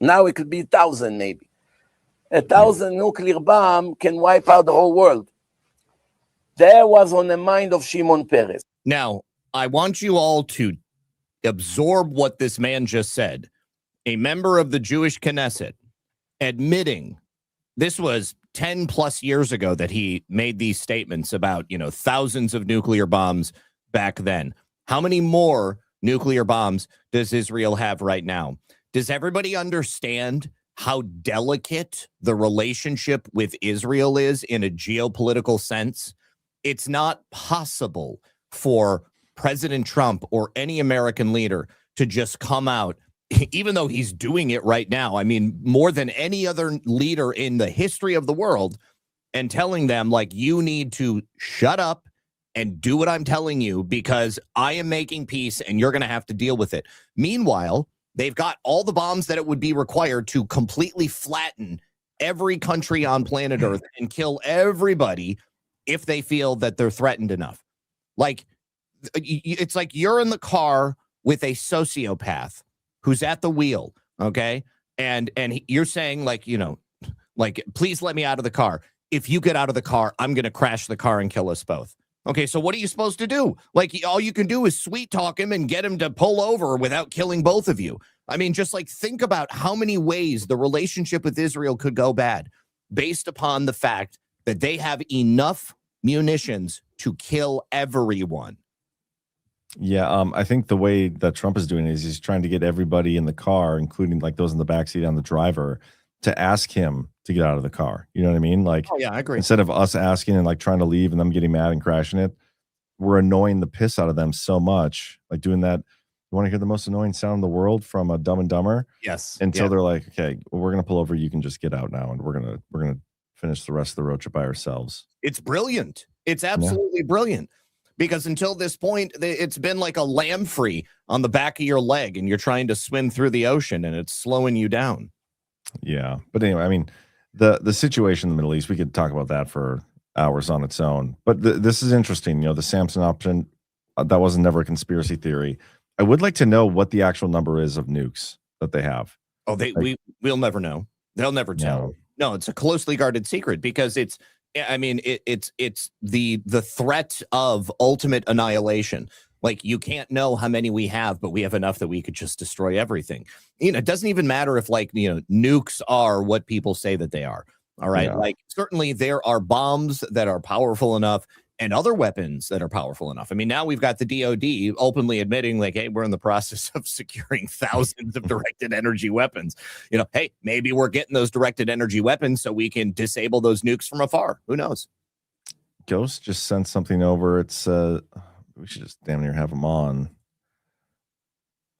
Now it could be 1,000 maybe. 1,000 nuclear bomb can wipe out the whole world. That was on the mind of Shimon Peres. Now, I want you all to absorb what this man just said. A member of the Jewish Knesset admitting this was 10 plus years ago that he made these statements about, thousands of nuclear bombs back then. How many more nuclear bombs does Israel have right now? Does everybody understand how delicate the relationship with Israel is in a geopolitical sense? It's not possible for President Trump or any American leader to just come out, even though he's doing it right now. I mean, more than any other leader in the history of the world, and telling them, you need to shut up and do what I'm telling you because I am making peace and you're going to have to deal with it. Meanwhile, they've got all the bombs that it would be required to completely flatten every country on planet Earth and kill everybody if they feel that they're threatened enough. Like, it's like you're in the car with a sociopath who's at the wheel, okay? And you're saying, like, you know, like, please let me out of the car. If you get out of the car, I'm going to crash the car and kill us both. Okay, so what are you supposed to do? Like, all you can do is sweet talk him and get him to pull over without killing both of you. I mean, just like think about how many ways the relationship with Israel could go bad based upon the fact that they have enough munitions to kill everyone. Yeah, I think the way that Trump is doing it is he's trying to get everybody in the car, including like those in the backseat and the driver, to ask him to get out of the car. You know what I mean? Like, oh, yeah, I agree. Instead of us asking and like trying to leave and them getting mad and crashing it, we're annoying the piss out of them so much. Like doing that. You want to hear the most annoying sound in the world from a Dumb and Dumber? Yes. Until they're like, okay, we're gonna pull over. You can just get out now, and we're gonna finish the rest of the road trip by ourselves. It's brilliant. It's absolutely brilliant. Because until this point, it's been like a lamb free on the back of your leg, and you're trying to swim through the ocean, and it's slowing you down. Yeah, but anyway, I mean, the situation in the Middle East, we could talk about that for hours on its own. But this is interesting. You know, the Samson option, that wasn't never a conspiracy theory. I would like to know what the actual number is of nukes that they have. Oh, we'll never know. They'll never tell. No, it's a closely guarded secret because it's the threat of ultimate annihilation. Like, you can't know how many we have, but we have enough that we could just destroy everything. You know, it doesn't even matter if, like, you know, nukes are what people say that they are. All right. Yeah. Like, certainly there are bombs that are powerful enough and other weapons that are powerful enough. I mean, now we've got the DOD openly admitting, like, hey, we're in the process of securing thousands of directed energy weapons. You know, hey, maybe we're getting those directed energy weapons so we can disable those nukes from afar. Who knows? Ghost just sent something over. It's we should just damn near have them on.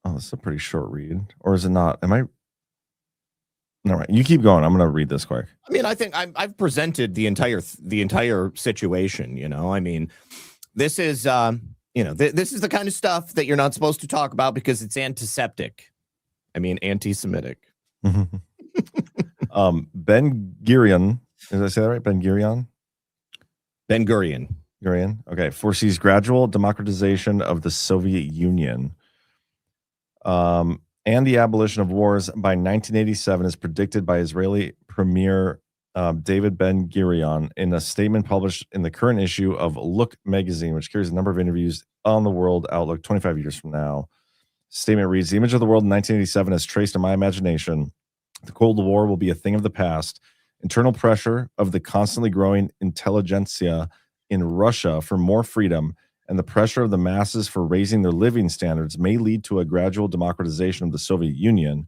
Oh, this is a pretty short read. Or is it not? Am I? No, right. You keep going. I'm going to read this quick. I mean, I think I've presented the entire situation. You know, I mean, this is this is the kind of stuff that you're not supposed to talk about because it's antiseptic. I mean, anti-Semitic. Ben Gurion, did I say that right? Ben Gurion. Ben Gurion. Okay. Foresees gradual democratization of the Soviet Union. And the abolition of wars by 1987 is predicted by Israeli Premier David Ben Gurion in a statement published in the current issue of Look magazine, which carries a number of interviews on the world outlook 25 years from now. Statement reads, the image of the world in 1987 is traced in my imagination. The Cold War will be a thing of the past. Internal pressure of the constantly growing intelligentsia in Russia for more freedom and the pressure of the masses for raising their living standards may lead to a gradual democratization of the Soviet Union.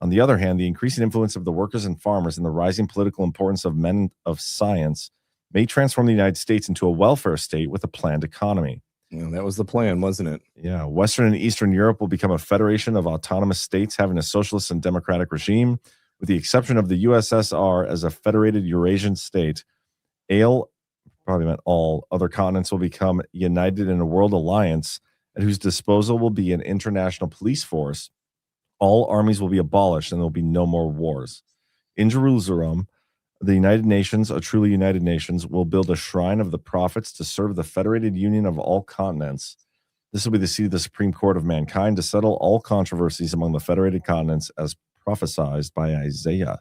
On the other hand, the increasing influence of the workers and farmers and the rising political importance of men of science may transform the United States into a welfare state with a planned economy. Yeah, that was the plan, wasn't it? Yeah. Western and Eastern Europe will become a federation of autonomous states having a socialist and democratic regime, with the exception of the USSR as a federated Eurasian state. Probably meant all other continents will become united in a world alliance at whose disposal will be an international police force. All armies will be abolished and there will be no more wars. In Jerusalem, the United Nations, a truly united nations, will build a shrine of the prophets to serve the federated union of all continents. This will be the seat of the Supreme Court of mankind to settle all controversies among the federated continents as prophesied by Isaiah.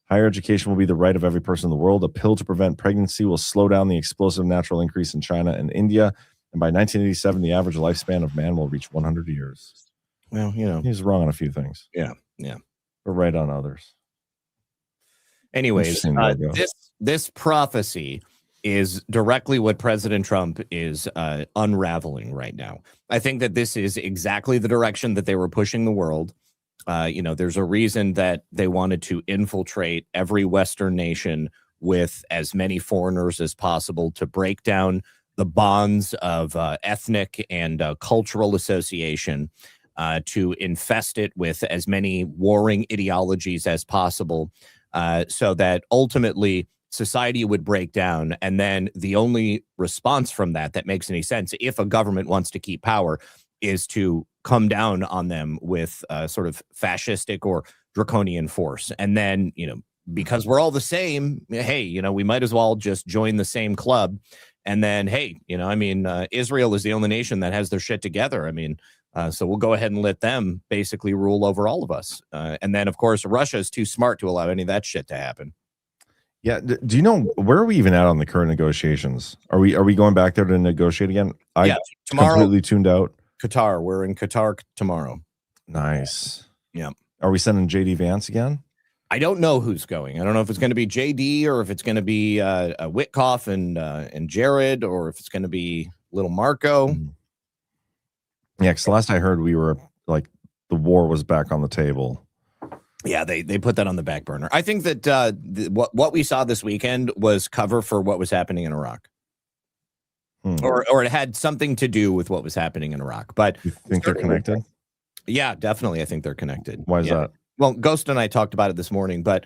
Higher education will be the right of every person in the world. A pill to prevent pregnancy will slow down the explosive natural increase in China and India. And by 1987, the average lifespan of man will reach 100 years. Well, you know. He's wrong on a few things. Yeah. But right on others. Anyways, this prophecy is directly what President Trump is unraveling right now. I think that this is exactly the direction that they were pushing the world. There's a reason that they wanted to infiltrate every Western nation with as many foreigners as possible to break down the bonds of ethnic and cultural association, to infest it with as many warring ideologies as possible, so that ultimately society would break down. And then the only response from that makes any sense, if a government wants to keep power, is to come down on them with sort of fascistic or draconian force. And then, because we're all the same, hey, we might as well just join the same club. And then, hey, Israel is the only nation that has their shit together. So we'll go ahead and let them basically rule over all of us. And then, of course, Russia is too smart to allow any of that shit to happen. Yeah. Do you know where are we even at on the current negotiations? Are we going back there to negotiate again? I tomorrow, completely tuned out. Qatar. We're in Qatar tomorrow. Nice. Yeah. Are we sending JD Vance again? I don't know who's going. I don't know if it's going to be JD or if it's going to be Witkoff and Jared, or if it's going to be little Marco. Yeah, because last I heard, we were like the war was back on the table. Yeah, they put that on the back burner. I think that what we saw this weekend was cover for what was happening in Iraq, or it had something to do with what was happening in Iraq. But you think they're connected? Yeah, definitely. I think they're connected. Why is that? Well, Ghost and I talked about it this morning, but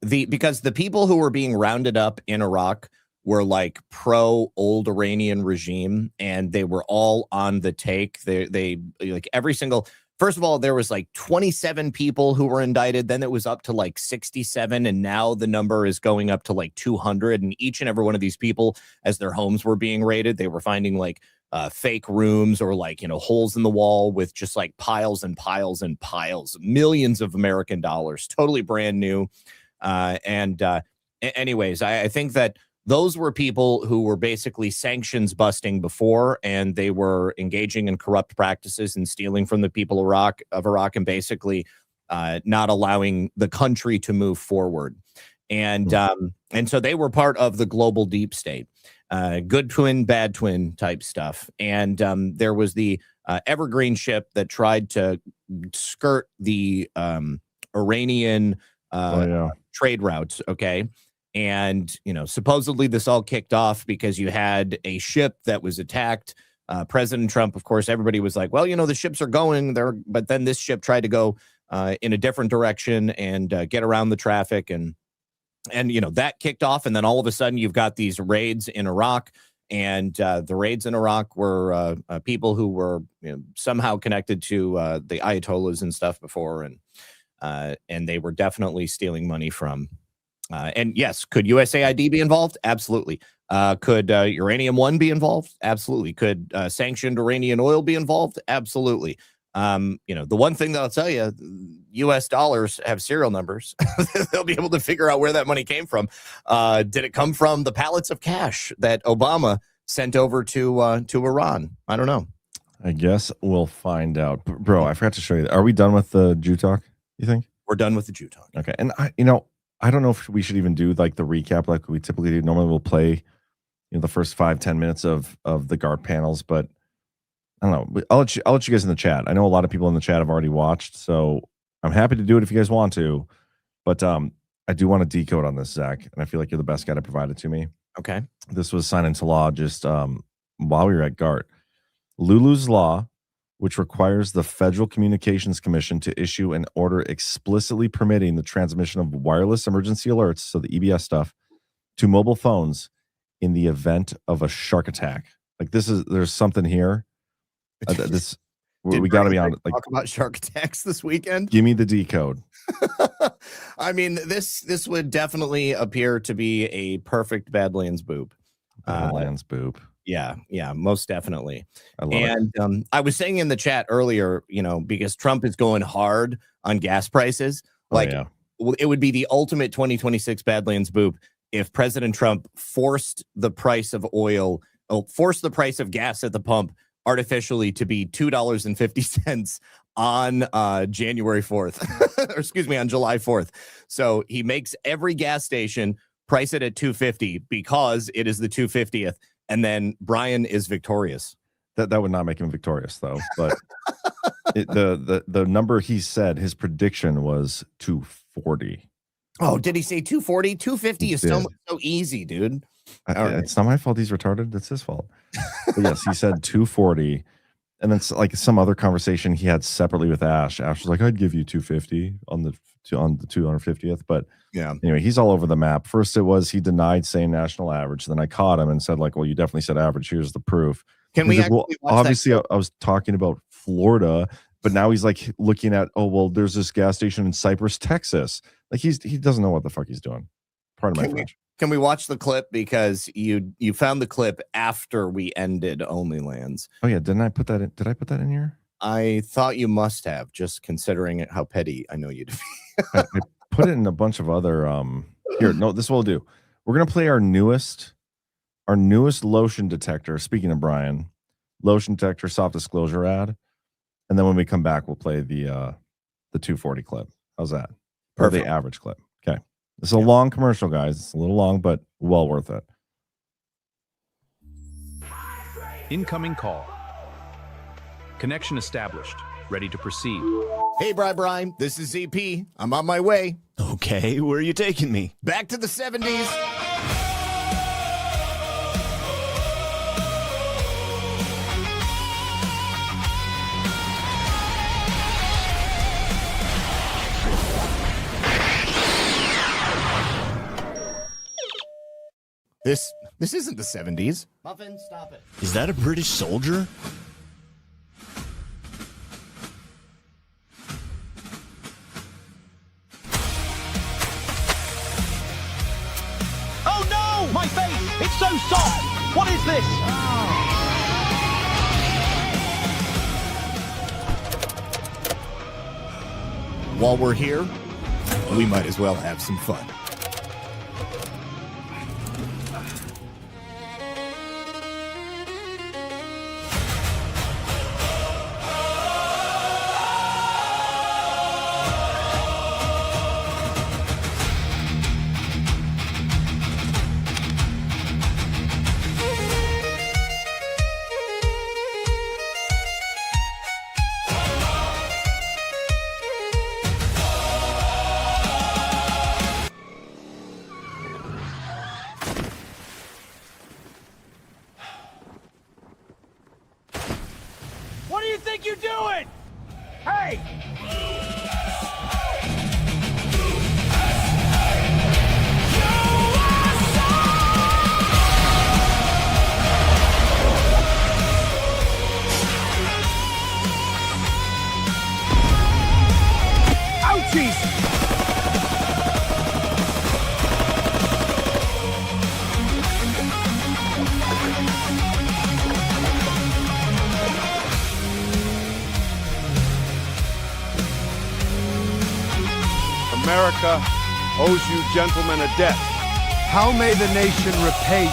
because the people who were being rounded up in Iraq were like pro old Iranian regime, and they were all on the take. They like every single. First of all, there was like 27 people who were indicted. Then it was up to like 67. And now the number is going up to like 200. And each and every one of these people, as their homes were being raided, they were finding like fake rooms or like, holes in the wall with just like piles and piles and piles, millions of American dollars, totally brand new. Anyways, I think that those were people who were basically sanctions busting before, and they were engaging in corrupt practices and stealing from the people of Iraq and basically not allowing the country to move forward. And so they were part of the global deep state, good twin, bad twin type stuff. And there was the Evergreen ship that tried to skirt the Iranian trade routes. Okay. And, supposedly this all kicked off because you had a ship that was attacked. President Trump, of course, everybody was like, well, the ships are going there. But then this ship tried to go in a different direction and get around the traffic. And that kicked off. And then all of a sudden you've got these raids in Iraq. And the raids in Iraq were people who were somehow connected to the Ayatollahs and stuff before. And they were definitely stealing money from. And yes, could USAID be involved? Absolutely. Could Uranium One be involved? Absolutely. Could sanctioned Iranian oil be involved? Absolutely. The one thing that I'll tell you, US dollars have serial numbers. They'll be able to figure out where that money came from. Did it come from the pallets of cash that Obama sent over to Iran? I don't know. I guess we'll find out. Bro, I forgot to show you. Are we done with the Jew talk, you think? We're done with the Jew talk. Okay. And I don't know if we should even do like the recap like we typically do. Normally we'll play, the first 5-10 minutes of the GART panels, but I don't know. I'll let you guys in the chat. I know a lot of people in the chat have already watched, so I'm happy to do it if you guys want to. But I do want to decode on this, Zach, and I feel like you're the best guy to provide it to me. Okay. This was signed into law just while we were at GART. Lulu's Law, which requires the Federal Communications Commission to issue an order explicitly permitting the transmission of wireless emergency alerts, so the EBS stuff, to mobile phones in the event of a shark attack. Like there's something here. We got to be on. Like, talk about shark attacks this weekend. Give me the decode. I mean, this would definitely appear to be a perfect Badlands boop. Badlands boop. Yeah, most definitely. I love it. I was saying in the chat earlier, because Trump is going hard on gas prices, it would be the ultimate 2026 Badlands boop if President Trump forced the price of gas at the pump artificially to be $2.50 on January 4th, or excuse me, on July 4th. So he makes every gas station price it at $2.50 because it is the 250th. And then Brian is victorious. That would not make him victorious, though. But the number he said, his prediction was 240. Oh, did he say 240? 250 is so easy, dude. It's not my fault he's retarded. It's his fault. But yes, he said 240. And then like some other conversation he had separately with Ash. Ash was like, I'd give you 250 on the 250th. But yeah, anyway, he's all over the map. First, it was he denied saying national average. Then I caught him and said, like, well, you definitely said average. Here's the proof. Can we like, well, watch obviously I was talking about Florida, but now he's like looking at, oh, well, there's this gas station in Cypress, Texas. Like he doesn't know what the fuck he's doing. Pardon my French. Can we watch the clip, because you found the clip after we ended Only Lands? Oh yeah, didn't I put that in? Did I put that in here? I thought you must have, just considering it, how petty I know you to be. I put it in a bunch of other here. No, this will do. We're gonna play our newest lotion detector. Speaking of Brian, lotion detector soft disclosure ad, and then when we come back, we'll play the 240 clip. How's that? Perfect. Or the average clip. Okay. It's a long commercial, guys. It's a little long, but well worth it. Incoming call. Connection established. Ready to proceed. Hey, Brian. This is ZP. I'm on my way. Okay, where are you taking me? Back to the 70s. This isn't the 70s. Muffin, stop it. Is that a British soldier? Oh no! My face! It's so soft! What is this? While we're here, we might as well have some fun. What do you think you're doing? Hey! Ouchies! America owes you gentlemen a debt. How may the nation repay you?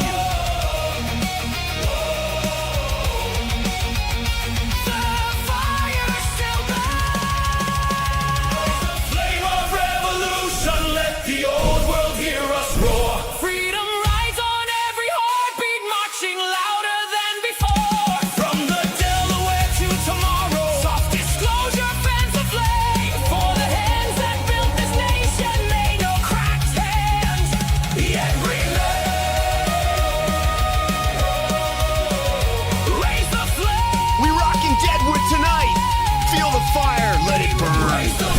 Flame of revolution, let the old world hear us roar. Freedom rides on every heartbeat, marching louder than before. From the Delaware to tomorrow, soft disclosure fans the flame. For the hands that built this nation, may no cracked hands yet remain. Raise the flame. We rockin' Deadwood tonight. Feel the fire, let it burn. Raise the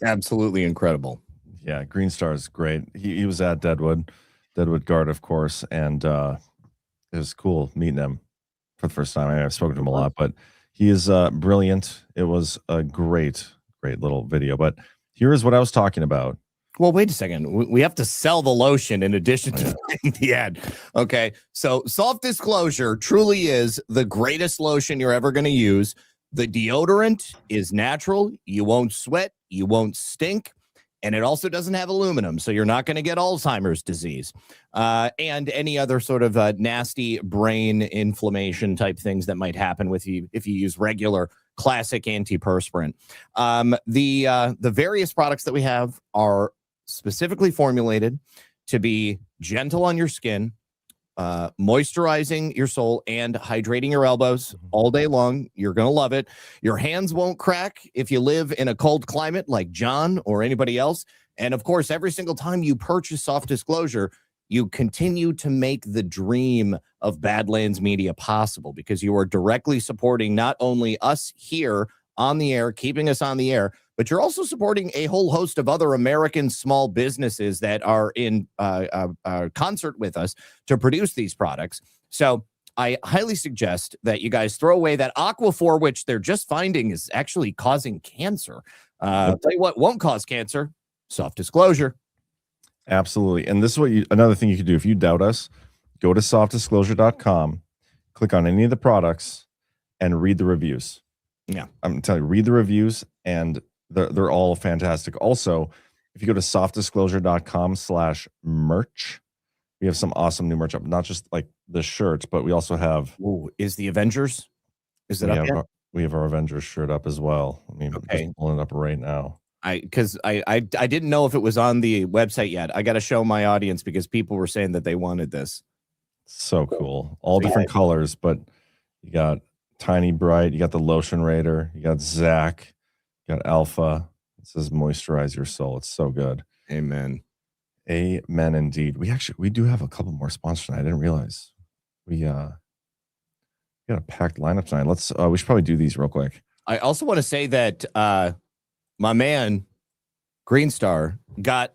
Absolutely incredible. Yeah, Green Star is great. He was at Deadwood GART, of course, and it was cool meeting him for the first time. I've spoken to him a lot, but he is brilliant. It was a great little video. But here is what I was talking about. Well, wait a second. We have to sell the lotion in addition to the ad. Okay. So soft disclosure truly is the greatest lotion you're ever going to use. The deodorant is natural. You won't sweat. You won't stink. And it also doesn't have aluminum, so you're not going to get Alzheimer's disease and any other sort of nasty brain inflammation type things that might happen with you if you use regular classic antiperspirant. The various products that we have are specifically formulated to be gentle on your skin, moisturizing your sole and hydrating your elbows all day long. You're going to love it. Your hands won't crack if you live in a cold climate like John or anybody else. And of course, every single time you purchase Soft Disclosure, you continue to make the dream of Badlands Media possible, because you are directly supporting not only us here on the air, keeping us on the air, but you're also supporting a whole host of other American small businesses that are in concert with us to produce these products. So I highly suggest that you guys throw away that Aquaphor, which they're just finding is actually causing cancer. I'll tell you what won't cause cancer: Soft Disclosure. Absolutely. And this is what another thing you could do. If you doubt us, go to softdisclosure.com, click on any of the products, and read the reviews. Yeah. I'm telling you, read the reviews, and they're all fantastic. Also, if you go to softdisclosure.com/merch, we have some awesome new merch up, not just like the shirts, but we also have. Ooh, is the Avengers? Is it up yet? We have our Avengers shirt up as well. I mean, okay. Just pulling it up right now. Because I didn't know if it was on the website yet. I got to show my audience because people were saying that they wanted this. So cool. All different colors, but you got Tiny Bright, you got the Lotion Raider, you got Zach, you got Alpha. It says moisturize your soul. It's so good. Amen. Amen indeed. We do have a couple more sponsors tonight. I didn't realize. We got a packed lineup tonight. We should probably do these real quick. I also want to say that my man Green Star got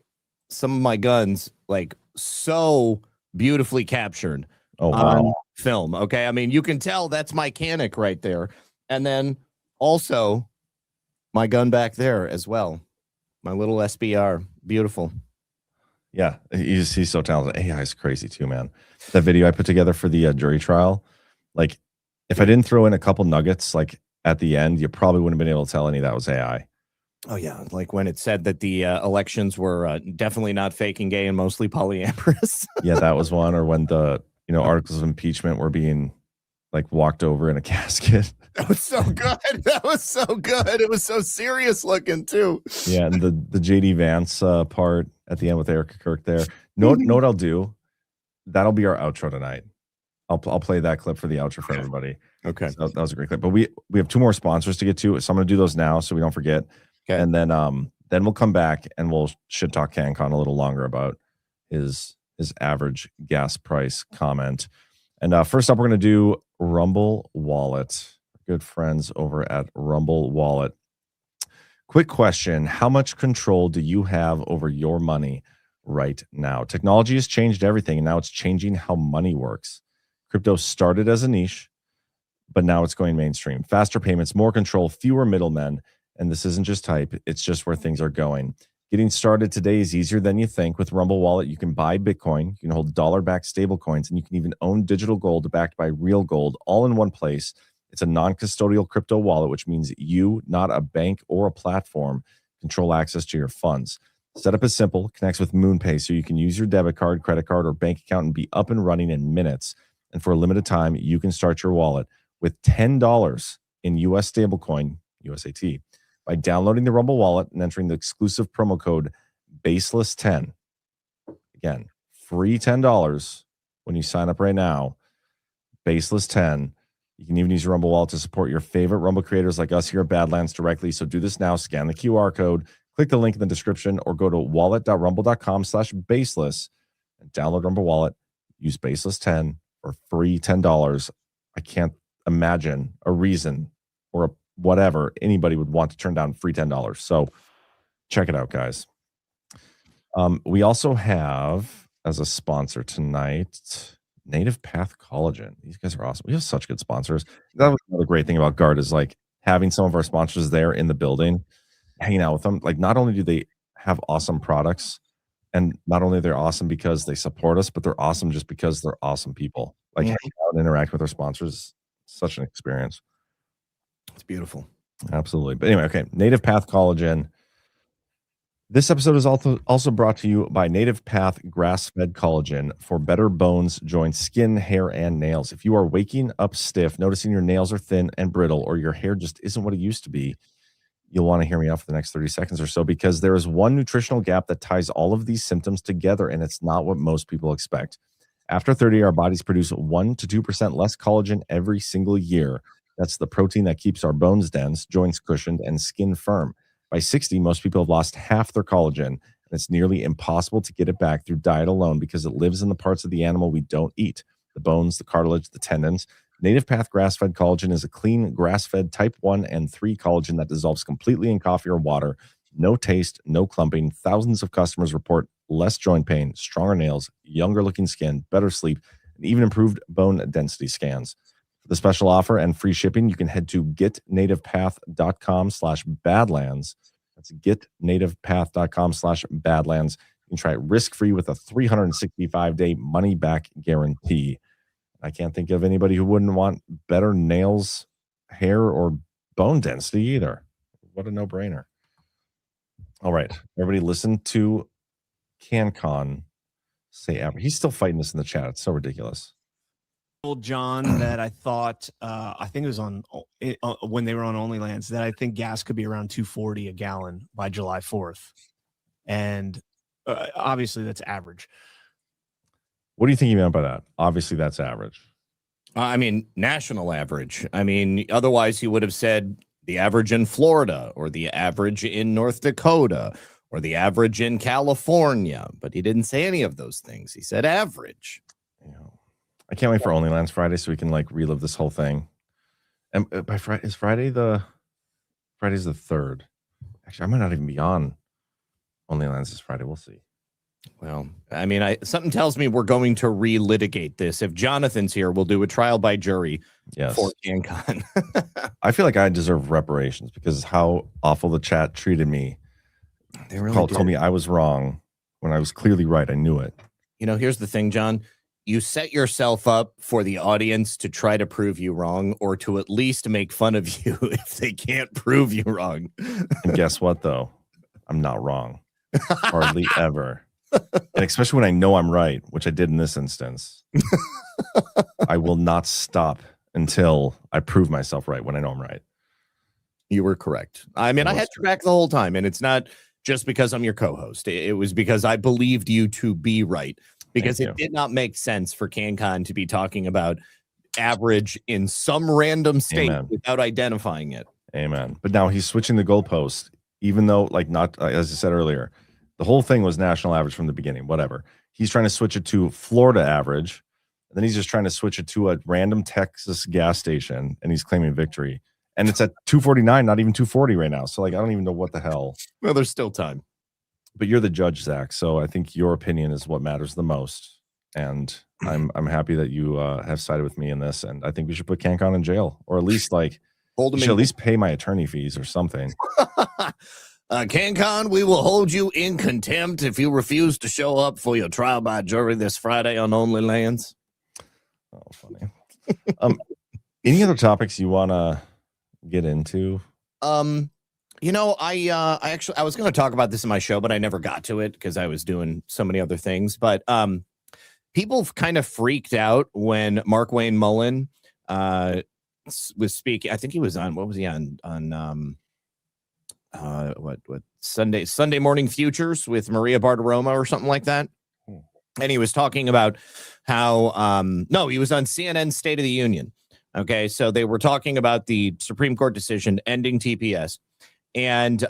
some of my guns like so beautifully captured on film. Okay, I mean, you can tell that's my Canic right there, and then also my gun back there as well, my little SBR. Beautiful. Yeah, he's so talented. AI is crazy too, man. That video I put together for the jury trial, like if I didn't throw in a couple nuggets like at the end, you probably wouldn't have been able to tell any of that was AI. Oh, yeah. Like when it said that the elections were definitely not fake and gay and mostly polyamorous. Yeah, that was one. Or when the articles of impeachment were being like walked over in a casket. That was so good. That was so good. It was so serious looking too. Yeah, and the JD Vance part at the end with Erica Kirk there. Know what I'll do? That'll be our outro tonight. I'll play that clip for the outro for everybody. Okay. So that was a great clip. But we have two more sponsors to get to, so I'm going to do those now so we don't forget. Okay. And then we'll come back and we'll shit talk CanCon a little longer about his average gas price comment. And first up, we're going to do Rumble Wallet. Good friends over at Rumble Wallet. Quick question: how much control do you have over your money right now? Technology has changed everything, and now it's changing how money works. Crypto started as a niche, but now it's going mainstream. Faster payments, more control, fewer middlemen. And this isn't just hype, it's just where things are going. Getting started today is easier than you think. With Rumble Wallet, you can buy Bitcoin, you can hold dollar-backed stablecoins, and you can even own digital gold backed by real gold all in one place. It's a non-custodial crypto wallet, which means you, not a bank or a platform, control access to your funds. Setup is simple, connects with MoonPay, so you can use your debit card, credit card, or bank account and be up and running in minutes. And for a limited time, you can start your wallet with $10 in US stablecoin, USAT, by downloading the Rumble Wallet and entering the exclusive promo code Baseless10. Again, free $10 when you sign up right now. Baseless10. You can even use your Rumble Wallet to support your favorite Rumble creators like us here at Badlands directly. So do this now. Scan the QR code, click the link in the description, or go to wallet.rumble.com/baseless and download Rumble Wallet. Use Baseless10 for free $10. I can't imagine a reason or a whatever anybody would want to turn down free $10. So check it out, guys. We also have as a sponsor tonight Native Path Collagen. These guys are awesome. We have such good sponsors. That was another great thing about GART is like having some of our sponsors there in the building, hanging out with them. Like not only do they have awesome products, and not only they're awesome because they support us, but they're awesome just because they're awesome people. Like hanging out and interact with our sponsors, such an experience. It's beautiful. Absolutely. But anyway, okay. Native Path Collagen. This episode is also brought to you by Native Path Grass-Fed Collagen for better bones, joints, skin, hair, and nails. If you are waking up stiff, noticing your nails are thin and brittle, or your hair just isn't what it used to be, you'll want to hear me out for the next 30 seconds or so, because there is one nutritional gap that ties all of these symptoms together, and it's not what most people expect. After 30, our bodies produce 1 to 2% less collagen every single year. That's the protein that keeps our bones dense, joints cushioned, and skin firm. By 60, most people have lost half their collagen, and it's nearly impossible to get it back through diet alone because it lives in the parts of the animal we don't eat: the bones, the cartilage, the tendons. Native Path grass-fed collagen is a clean, grass-fed type 1 and 3 collagen that dissolves completely in coffee or water. No taste, no clumping. Thousands of customers report less joint pain, stronger nails, younger-looking skin, better sleep, and even improved bone density scans. For the special offer and free shipping, you can head to getnativepath.com/badlands. That's getnativepath.com/badlands. You can try it risk-free with a 365-day money-back guarantee. I can't think of anybody who wouldn't want better nails, hair, or bone density either. What a no-brainer. All right, everybody listen to CanCon say average. He's still fighting this in the chat. It's so ridiculous. Told John that I thought, I think it was on when they were on OnlyLands, that I think gas could be around $2.40 a gallon by July 4th. And obviously that's average. What do you think he meant by that? Obviously that's average. I mean, national average. I mean, otherwise he would have said the average in Florida or the average in North Dakota or the average in California. But he didn't say any of those things. He said average. I can't wait for OnlyLands Friday so we can like relive this whole thing. And by Friday, Friday's the 3rd. Actually, I might not even be on OnlyLands this Friday. We'll see. Well, I mean, something tells me we're going to relitigate this. If Jonathan's here, we'll do a trial by jury for CanCon. I feel like I deserve reparations because how awful the chat treated me. They really told me I was wrong when I was clearly right. I knew it. You know, here's the thing, John. You set yourself up for the audience to try to prove you wrong or to at least make fun of you if they can't prove you wrong. And guess what, though? I'm not wrong. Hardly ever. And especially when I know I'm right, which I did in this instance. I will not stop until I prove myself right when I know I'm right. You were correct. I mean, I had your back the whole time, and it's not just because I'm your co-host. It was because I believed you to be right. Because it did not make sense for CanCon to be talking about average in some random state without identifying it. Amen. But now he's switching the goalpost, even though, like, not as I said earlier, the whole thing was national average from the beginning. Whatever. He's trying to switch it to Florida average, and then he's just trying to switch it to a random Texas gas station, and he's claiming victory. And it's at $2.49, not even $2.40 right now. So, like, I don't even know what the hell. Well, there's still time. But you're the judge, Zach, so I think your opinion is what matters the most. And I'm happy that you have sided with me in this. And I think we should put CanCon in jail, or at least like hold him. At least pay my attorney fees or something. CanCon, we will hold you in contempt if you refuse to show up for your trial by jury this Friday on OnlyLands. Oh, funny. Any other topics you want to get into? You know, I was going to talk about this in my show, but I never got to it because I was doing so many other things. But people kind of freaked out when Mark Wayne Mullen was speaking. I think he was on, what was he on what Sunday Morning Futures with Maria Bartiromo or something like that. And he was talking about how no, he was on CNN State of the Union. Okay, so they were talking about the Supreme Court decision ending TPS. And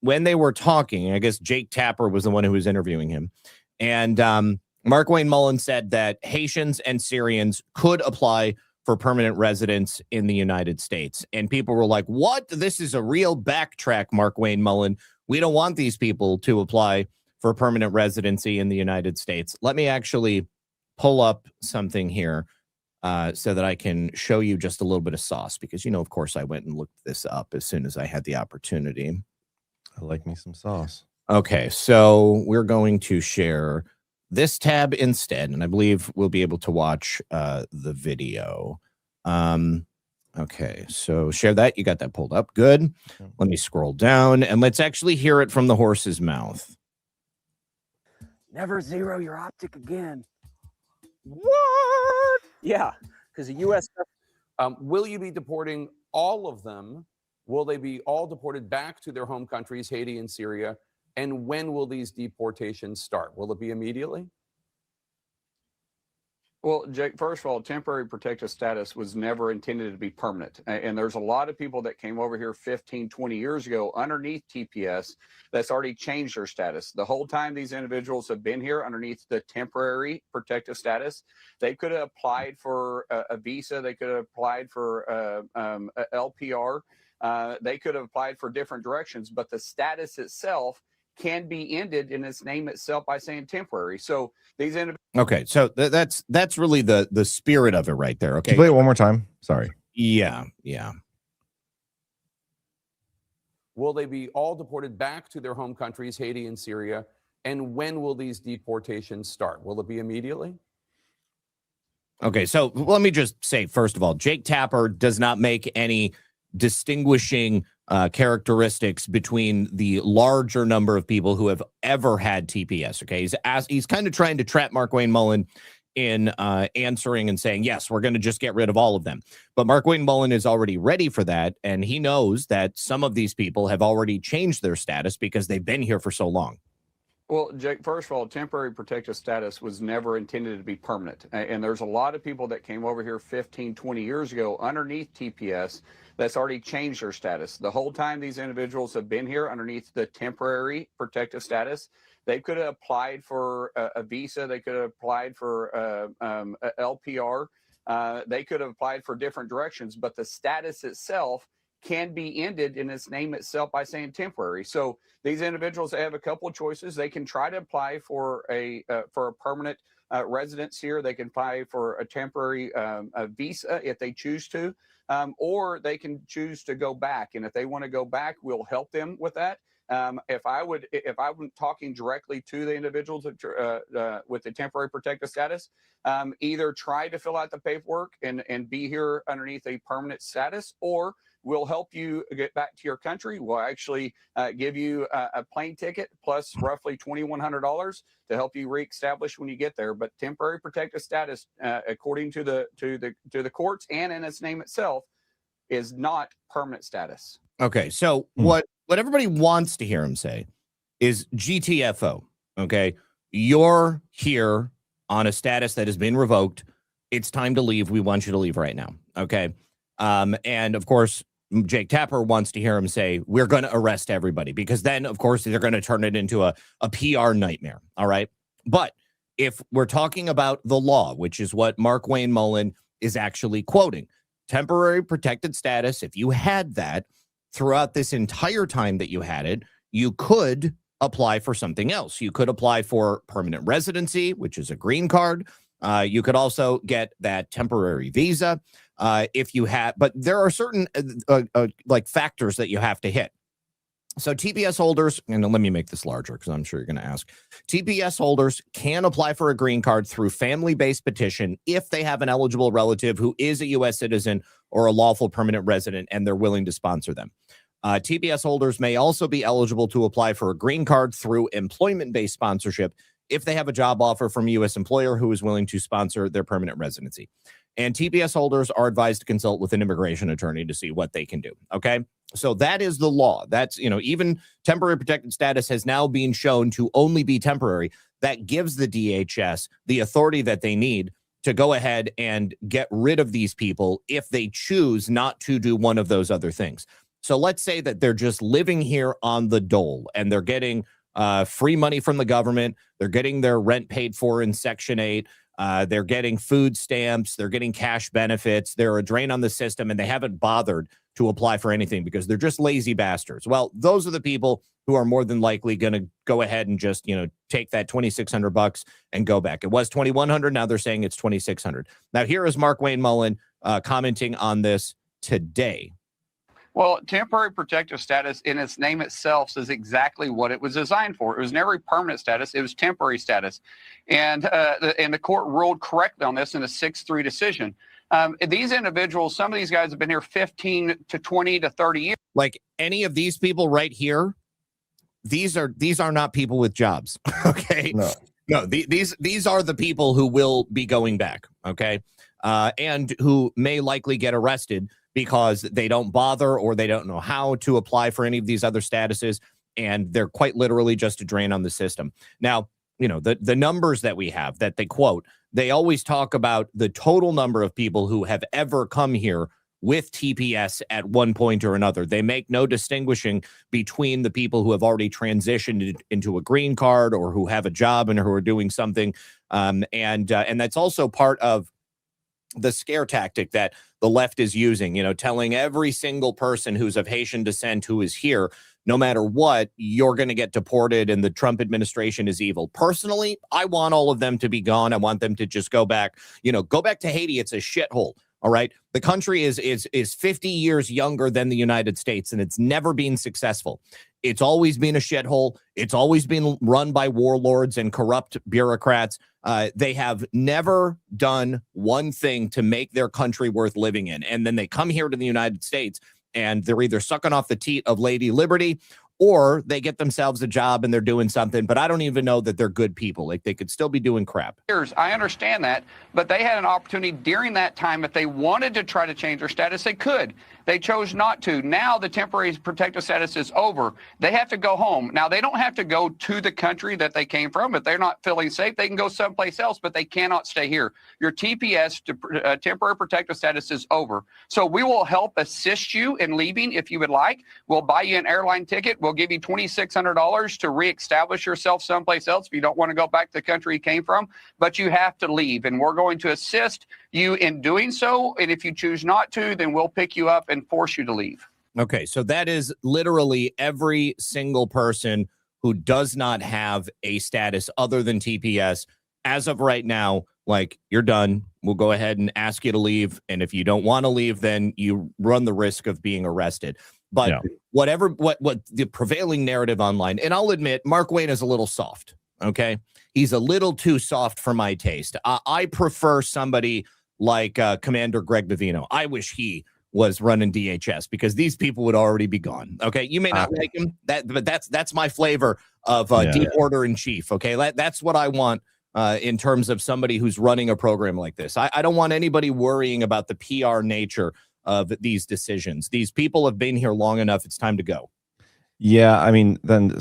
when they were talking, I guess Jake Tapper was the one who was interviewing him. And Mark Wayne Mullen said that Haitians and Syrians could apply for permanent residence in the United States. And people were like, what? This is a real backtrack, Mark Wayne Mullen. We don't want these people to apply for permanent residency in the United States. Let me actually pull up something here. So that I can show you just a little bit of sauce, because, you know, of course, I went and looked this up as soon as I had the opportunity. I like me some sauce. Okay, so we're going to share this tab instead, and I believe we'll be able to watch the video. Okay, so share that. You got that pulled up. Good. Let me scroll down, and let's actually hear it from the horse's mouth. Never zero your optic again. What? Yeah, because the U.S. Will you be deporting all of them? Will they be all deported back to their home countries, Haiti and Syria? And when will these deportations start? Will it be immediately? Well, Jake, first of all, temporary protective status was never intended to be permanent. And there's a lot of people that came over here 15, 20 years ago underneath TPS that's already changed their status. The whole time these individuals have been here underneath the temporary protective status, they could have applied for a visa. They could have applied for a LPR. They could have applied for different directions, but the status itself can be ended in its name itself by saying temporary. So these individuals. Okay, so that's really the spirit of it right there. Okay, Can you play it one more time? Sorry. Yeah. Will they be all deported back to their home countries, Haiti and Syria? And when will these deportations start? Will it be immediately? Okay, so let me just say, first of all, Jake Tapper does not make any distinguishing characteristics between the larger number of people who have ever had TPS. Okay, he's kind of trying to trap Mark Wayne Mullen in answering and saying, yes, we're going to just get rid of all of them. But Mark Wayne Mullen is already ready for that, and he knows that some of these people have already changed their status because they've been here for so long. Well, Jake, first of all, temporary protective status was never intended to be permanent. And there's a lot of people that came over here 15, 20 years ago underneath TPS that's already changed their status. The whole time these individuals have been here underneath the temporary protective status, they could have applied for a visa. They could have applied for a LPR. They could have applied for different directions, but the status itself can be ended in its name itself by saying temporary. So these individuals have a couple of choices. They can try to apply for a permanent residence here. They can apply for a temporary visa if they choose to, or they can choose to go back. And if they want to go back, we'll help them with that. If I were talking directly to the individuals with the temporary protective status, either try to fill out the paperwork and be here underneath a permanent status, or we'll help you get back to your country. We'll actually give you a plane ticket plus roughly $2,100 to help you reestablish when you get there. But temporary protective status, according to the courts and in its name itself, is not permanent status. Okay, so what everybody wants to hear him say is GTFO. Okay, you're here on a status that has been revoked. It's time to leave. We want you to leave right now. Okay, and of course, Jake Tapper wants to hear him say, we're going to arrest everybody, because then, of course, they're going to turn it into a PR nightmare. All right. But if we're talking about the law, which is what Mark Wayne Mullen is actually quoting, temporary protected status, if you had that throughout this entire time that you had it, you could apply for something else. You could apply for permanent residency, which is a green card. You could also get that temporary visa if you had, but there are certain like factors that you have to hit. So TPS holders, and let me make this larger because I'm sure you're going to ask. TPS holders can apply for a green card through family-based petition if they have an eligible relative who is a U.S. citizen or a lawful permanent resident and they're willing to sponsor them. TPS holders may also be eligible to apply for a green card through employment-based sponsorship if they have a job offer from a U.S. employer who is willing to sponsor their permanent residency. And TPS holders are advised to consult with an immigration attorney to see what they can do. Okay, so that is the law. That's, even temporary protected status has now been shown to only be temporary. That gives the DHS the authority that they need to go ahead and get rid of these people if they choose not to do one of those other things. So let's say that they're just living here on the dole and they're getting free money from the government. They're getting their rent paid for in Section 8. They're getting food stamps. They're getting cash benefits. They're a drain on the system, and they haven't bothered to apply for anything because they're just lazy bastards. Well, those are the people who are more than likely going to go ahead and just, take that $2,600 and go back. It was $2,100. Now they're saying it's $2,600. Now here is Mark Wayne Mullen commenting on this today. Well, temporary protective status in its name itself says exactly what it was designed for. It was never permanent status. It was temporary status. And the court ruled correctly on this in a 6-3 decision. These individuals, some of these guys have been here 15 to 20 to 30 years. Like any of these people right here, these are not people with jobs. Okay. No, these are the people who will be going back. Okay. And who may likely get arrested because they don't bother or they don't know how to apply for any of these other statuses. And they're quite literally just a drain on the system. Now, the numbers that we have that they quote, they always talk about the total number of people who have ever come here with TPS at one point or another. They make no distinguishing between the people who have already transitioned into a green card or who have a job and who are doing something. And that's also part of the scare tactic that the left is using, telling every single person who's of Haitian descent who is here, no matter what, you're going to get deported and the Trump administration is evil. Personally, I want all of them to be gone. I want them to just go back, go back to Haiti. It's a shithole. All right. The country is 50 years younger than the United States, and it's never been successful. It's always been a shithole. It's always been run by warlords and corrupt bureaucrats. They have never done one thing to make their country worth living in. And then they come here to the United States and they're either sucking off the teat of Lady Liberty or they get themselves a job and they're doing something. But I don't even know that they're good people. Like, they could still be doing crap. I understand that, but they had an opportunity during that time. If they wanted to try to change their status, they could. They chose not to. Now the temporary protected status is over. They have to go home. Now, they don't have to go to the country that they came from. If they're not feeling safe, they can go someplace else, but they cannot stay here. Your TPS, temporary protected status, is over. So we will help assist you in leaving if you would like. We'll buy you an airline ticket. We'll give you $2,600 to reestablish yourself someplace else if you don't want to go back to the country you came from, but you have to leave, and we're going to assist you in doing so. And if you choose not to, then we'll pick you up and force you to leave. Okay, so that is literally every single person who does not have a status other than TPS. As of right now, like, you're done. We'll go ahead and ask you to leave. And if you don't want to leave, then you run the risk of being arrested. But what the prevailing narrative online, and I'll admit, Mark Wayne is a little soft. Okay, he's a little too soft for my taste. I prefer somebody like Commander Greg Bavino. I wish he was running DHS, because these people would already be gone. Okay, you may not like him, but that's my flavor of deporter in chief. Okay, that's what I want in terms of somebody who's running a program like this. I don't want anybody worrying about the PR nature of these decisions. These people have been here long enough. It's time to go. Yeah, I mean, then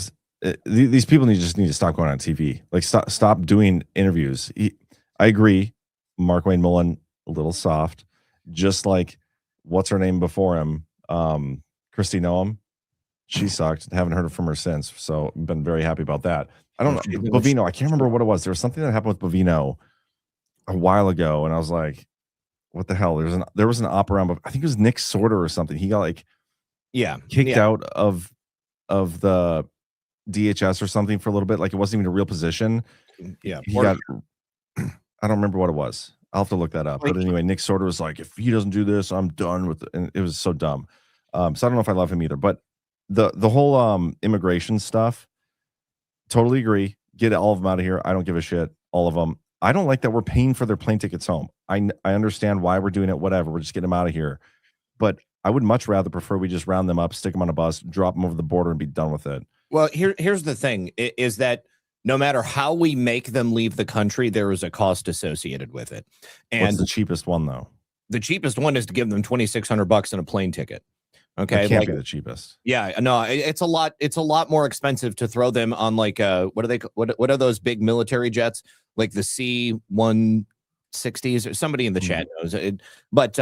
these people just need to stop going on TV. Like, stop doing interviews. I agree. Mark Wayne Mullen, a little soft, just like what's her name before him, Christy Noam. She sucked. Haven't heard from her since. So been very happy about that. I don't know. Bavino, I can't remember what it was. There was something that happened with Bavino a while ago, and I was like, what the hell? There was an op around, I think it was Nick Sorter or something. He got kicked out of the DHS or something for a little bit. Like, it wasn't even a real position. Yeah. He got, I don't remember what it was. I'll have to look that up. But anyway, Nick Sorter was like, if he doesn't do this, I'm done with it. And it was so dumb. So I don't know if I love him either. But the whole immigration stuff, totally agree. Get all of them out of here. I don't give a shit. All of them. I don't like that we're paying for their plane tickets home. I understand why we're doing it. Whatever. We're just getting them out of here. But I would much rather prefer we just round them up, stick them on a bus, drop them over the border, and be done with it. Well, here's the thing, is that no matter how we make them leave the country, there is a cost associated with it. And what's the cheapest one, though? The cheapest one is to give them $2,600 and a plane ticket. Okay, it can't be the cheapest. Yeah, no, it's a lot. It's a lot more expensive to throw them on what are those big military jets, like the C-160s, or somebody in the chat knows it. But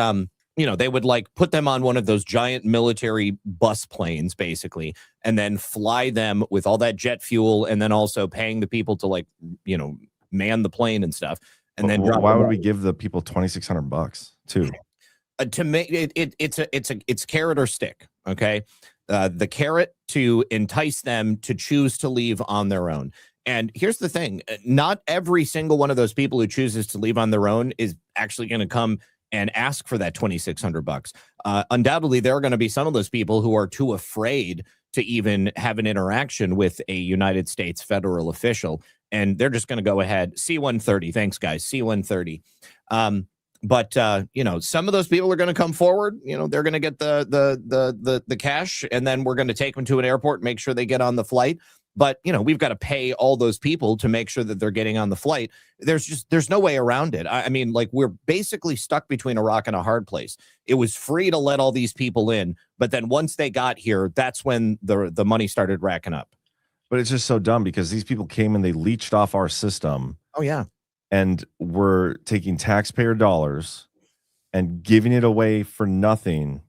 they would put them on one of those giant military bus planes, basically, and then fly them with all that jet fuel, and then also paying the people to man the plane and stuff. And then why would we give the people $2,600 too? To make it's carrot or stick. Okay, the carrot to entice them to choose to leave on their own. And here's the thing: not every single one of those people who chooses to leave on their own is actually going to come and ask for that $2,600. Undoubtedly, there are going to be some of those people who are too afraid to even have an interaction with a United States federal official, and they're just going to go ahead. C-130, thanks, guys. C-130. But some of those people are going to come forward. They're going to get the cash, and then we're going to take them to an airport, make sure they get on the flight. But we've got to pay all those people to make sure that they're getting on the flight. There's no way around it. I mean, we're basically stuck between a rock and a hard place. It was free to let all these people in, but then once they got here, that's when the money started racking up. But it's just so dumb, because these people came and they leached off our system. Oh yeah. and we're taking taxpayer dollars and giving it away for nothing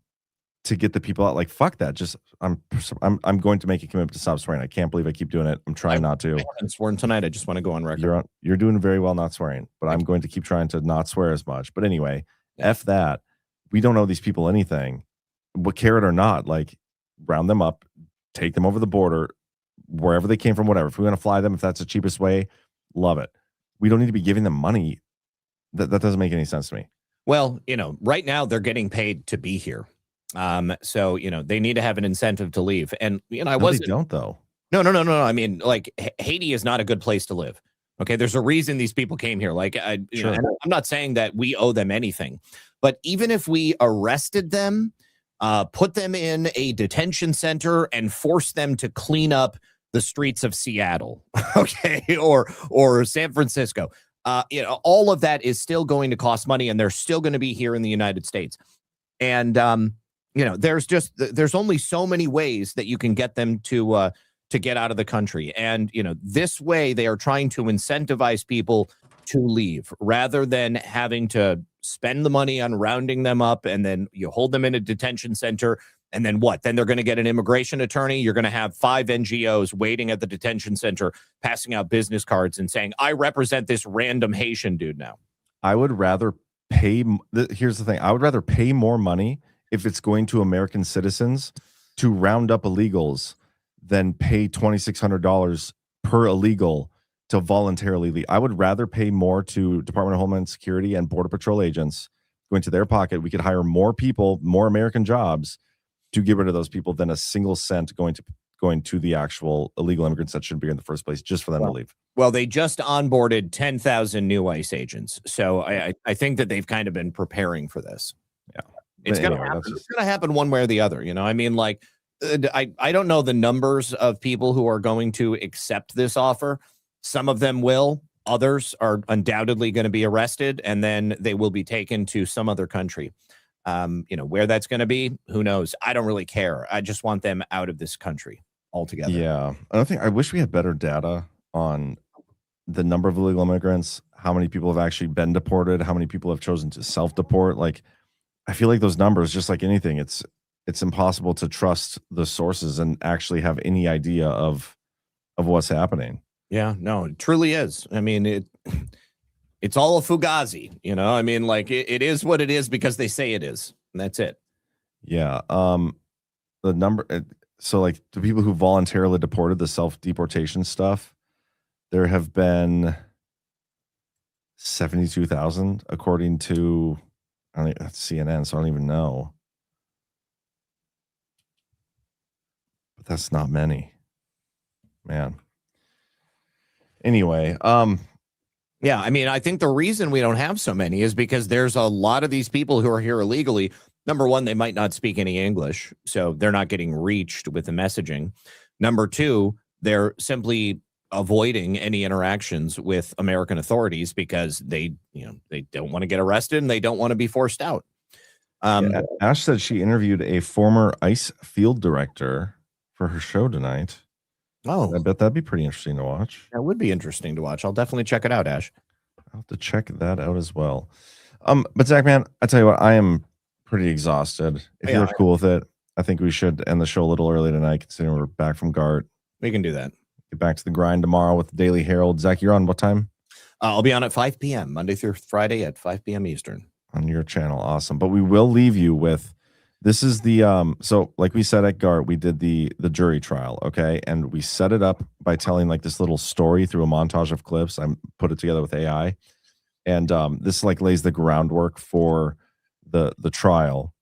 to get the people out. Like, fuck that. Just I'm going to make a commitment to stop swearing. I can't believe I keep doing it. I'm trying not to. I haven't sworn tonight. I just want to go on record. You're doing very well not swearing, but I'm going to keep trying to not swear as much. But anyway, F that. We don't owe these people anything, but carrot or not, like, round them up, take them over the border, wherever they came from, whatever. If we want to fly them, if that's the cheapest way, love it. We don't need to be giving them money. That doesn't make any sense to me. Well, right now they're getting paid to be here. So, they need to have an incentive to leave. And, I wasn't. They don't, though. No. I mean, like, Haiti is not a good place to live. Okay. There's a reason these people came here. Like, and I'm not saying that we owe them anything, but even if we arrested them, put them in a detention center and force them to clean up the streets of Seattle, okay, or San Francisco, all of that is still going to cost money, and they're still going to be here in the United States. And there's only so many ways that you can get them to get out of the country. And this way they are trying to incentivize people to leave rather than having to spend the money on rounding them up, and then you hold them in a detention center. And then what? Then they're going to get an immigration attorney. You're going to have 5 NGOs waiting at the detention center, passing out business cards and saying, I represent this random Haitian dude now. I would rather pay. Here's the thing. I would rather pay more money if it's going to American citizens to round up illegals than pay $2,600 per illegal to voluntarily leave. I would rather pay more to Department of Homeland Security and Border Patrol agents going to their pocket. We could hire more people, more American jobs to get rid of those people than a single cent going to the actual illegal immigrants that shouldn't be here in the first place, just for them to leave. Well, they just onboarded 10,000 new ICE agents. So I think that they've kind of been preparing for this. Yeah. It's going to happen. It's going to happen one way or the other. I mean, like, I don't know the numbers of people who are going to accept this offer. Some of them will. Others are undoubtedly going to be arrested, and then they will be taken to some other country. Where that's going to be, who knows? I don't really care. I just want them out of this country altogether. Yeah. I wish we had better data on the number of illegal immigrants, how many people have actually been deported, how many people have chosen to self-deport. Like, I feel like those numbers, just like anything, it's impossible to trust the sources and actually have any idea of what's happening. Yeah, no, it truly is. I mean, it's all a fugazi, I mean, like, it is what it is because they say it is, and that's it. Yeah. The number, so like the people who voluntarily deported, the self-deportation stuff, there have been 72,000 according to, I think that's CNN, so I don't even know. But that's not many, man. Anyway, yeah, I mean, I think the reason we don't have so many is because there's a lot of these people who are here illegally. Number one, they might not speak any English, so they're not getting reached with the messaging. Number two, they're simply avoiding any interactions with American authorities because they don't want to get arrested and they don't want to be forced out. Ash said she interviewed a former ICE field director for her show tonight. Oh, I bet that'd be pretty interesting to watch. That would be interesting to watch. I'll definitely check it out, Ash. I'll have to check that out as well. But Zach, man, I tell you what, I am pretty exhausted. If you're cool with it, I think we should end the show a little early tonight, considering we're back from GART. We can do that. Get back to the grind tomorrow with the Daily Herold. Zach, you're on what time? I'll be on at 5 p.m. Monday through Friday at 5 p.m. Eastern. On your channel. Awesome. But we will leave you with, this is the, so like we said at GART, we did the jury trial, okay? And we set it up by telling like this little story through a montage of clips. I put it together with AI. And this like lays the groundwork for the trial.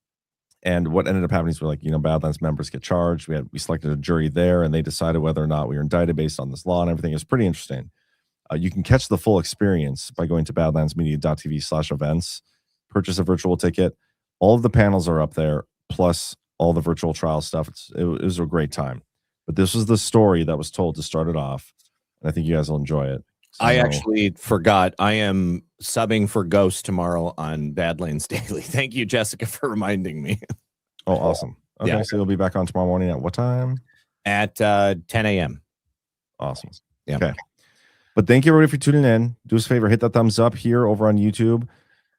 And what ended up happening is we're like, Badlands members get charged. We selected a jury there, and they decided whether or not we were indicted based on this law and everything. It's pretty interesting. You can catch the full experience by going to badlandsmedia.tv/events, purchase a virtual ticket. All of the panels are up there, plus all the virtual trial stuff. It was a great time. But this was the story that was told to start it off, and I think you guys will enjoy it. So, I actually forgot. I am subbing for Ghost tomorrow on Badlands Daily. Thank you, Jessica, for reminding me. Oh, awesome. Okay, Yeah. so you'll be back on tomorrow morning at what time? At 10 a.m. Awesome. Yeah. Okay. But thank you, everybody, for tuning in. Do us a favor, hit that thumbs up here over on YouTube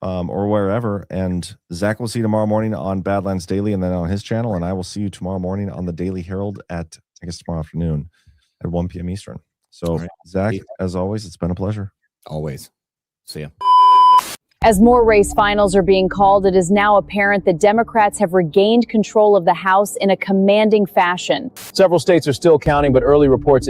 or wherever. And Zach will see you tomorrow morning on Badlands Daily and then on his channel. And I will see you tomorrow morning on the Daily Herold at, I guess, tomorrow afternoon at 1 p.m. Eastern. So, right. Zach, as always, it's been a pleasure. Always. See ya. As more race finals are being called, it is now apparent that Democrats have regained control of the House in a commanding fashion. Several states are still counting, but early reports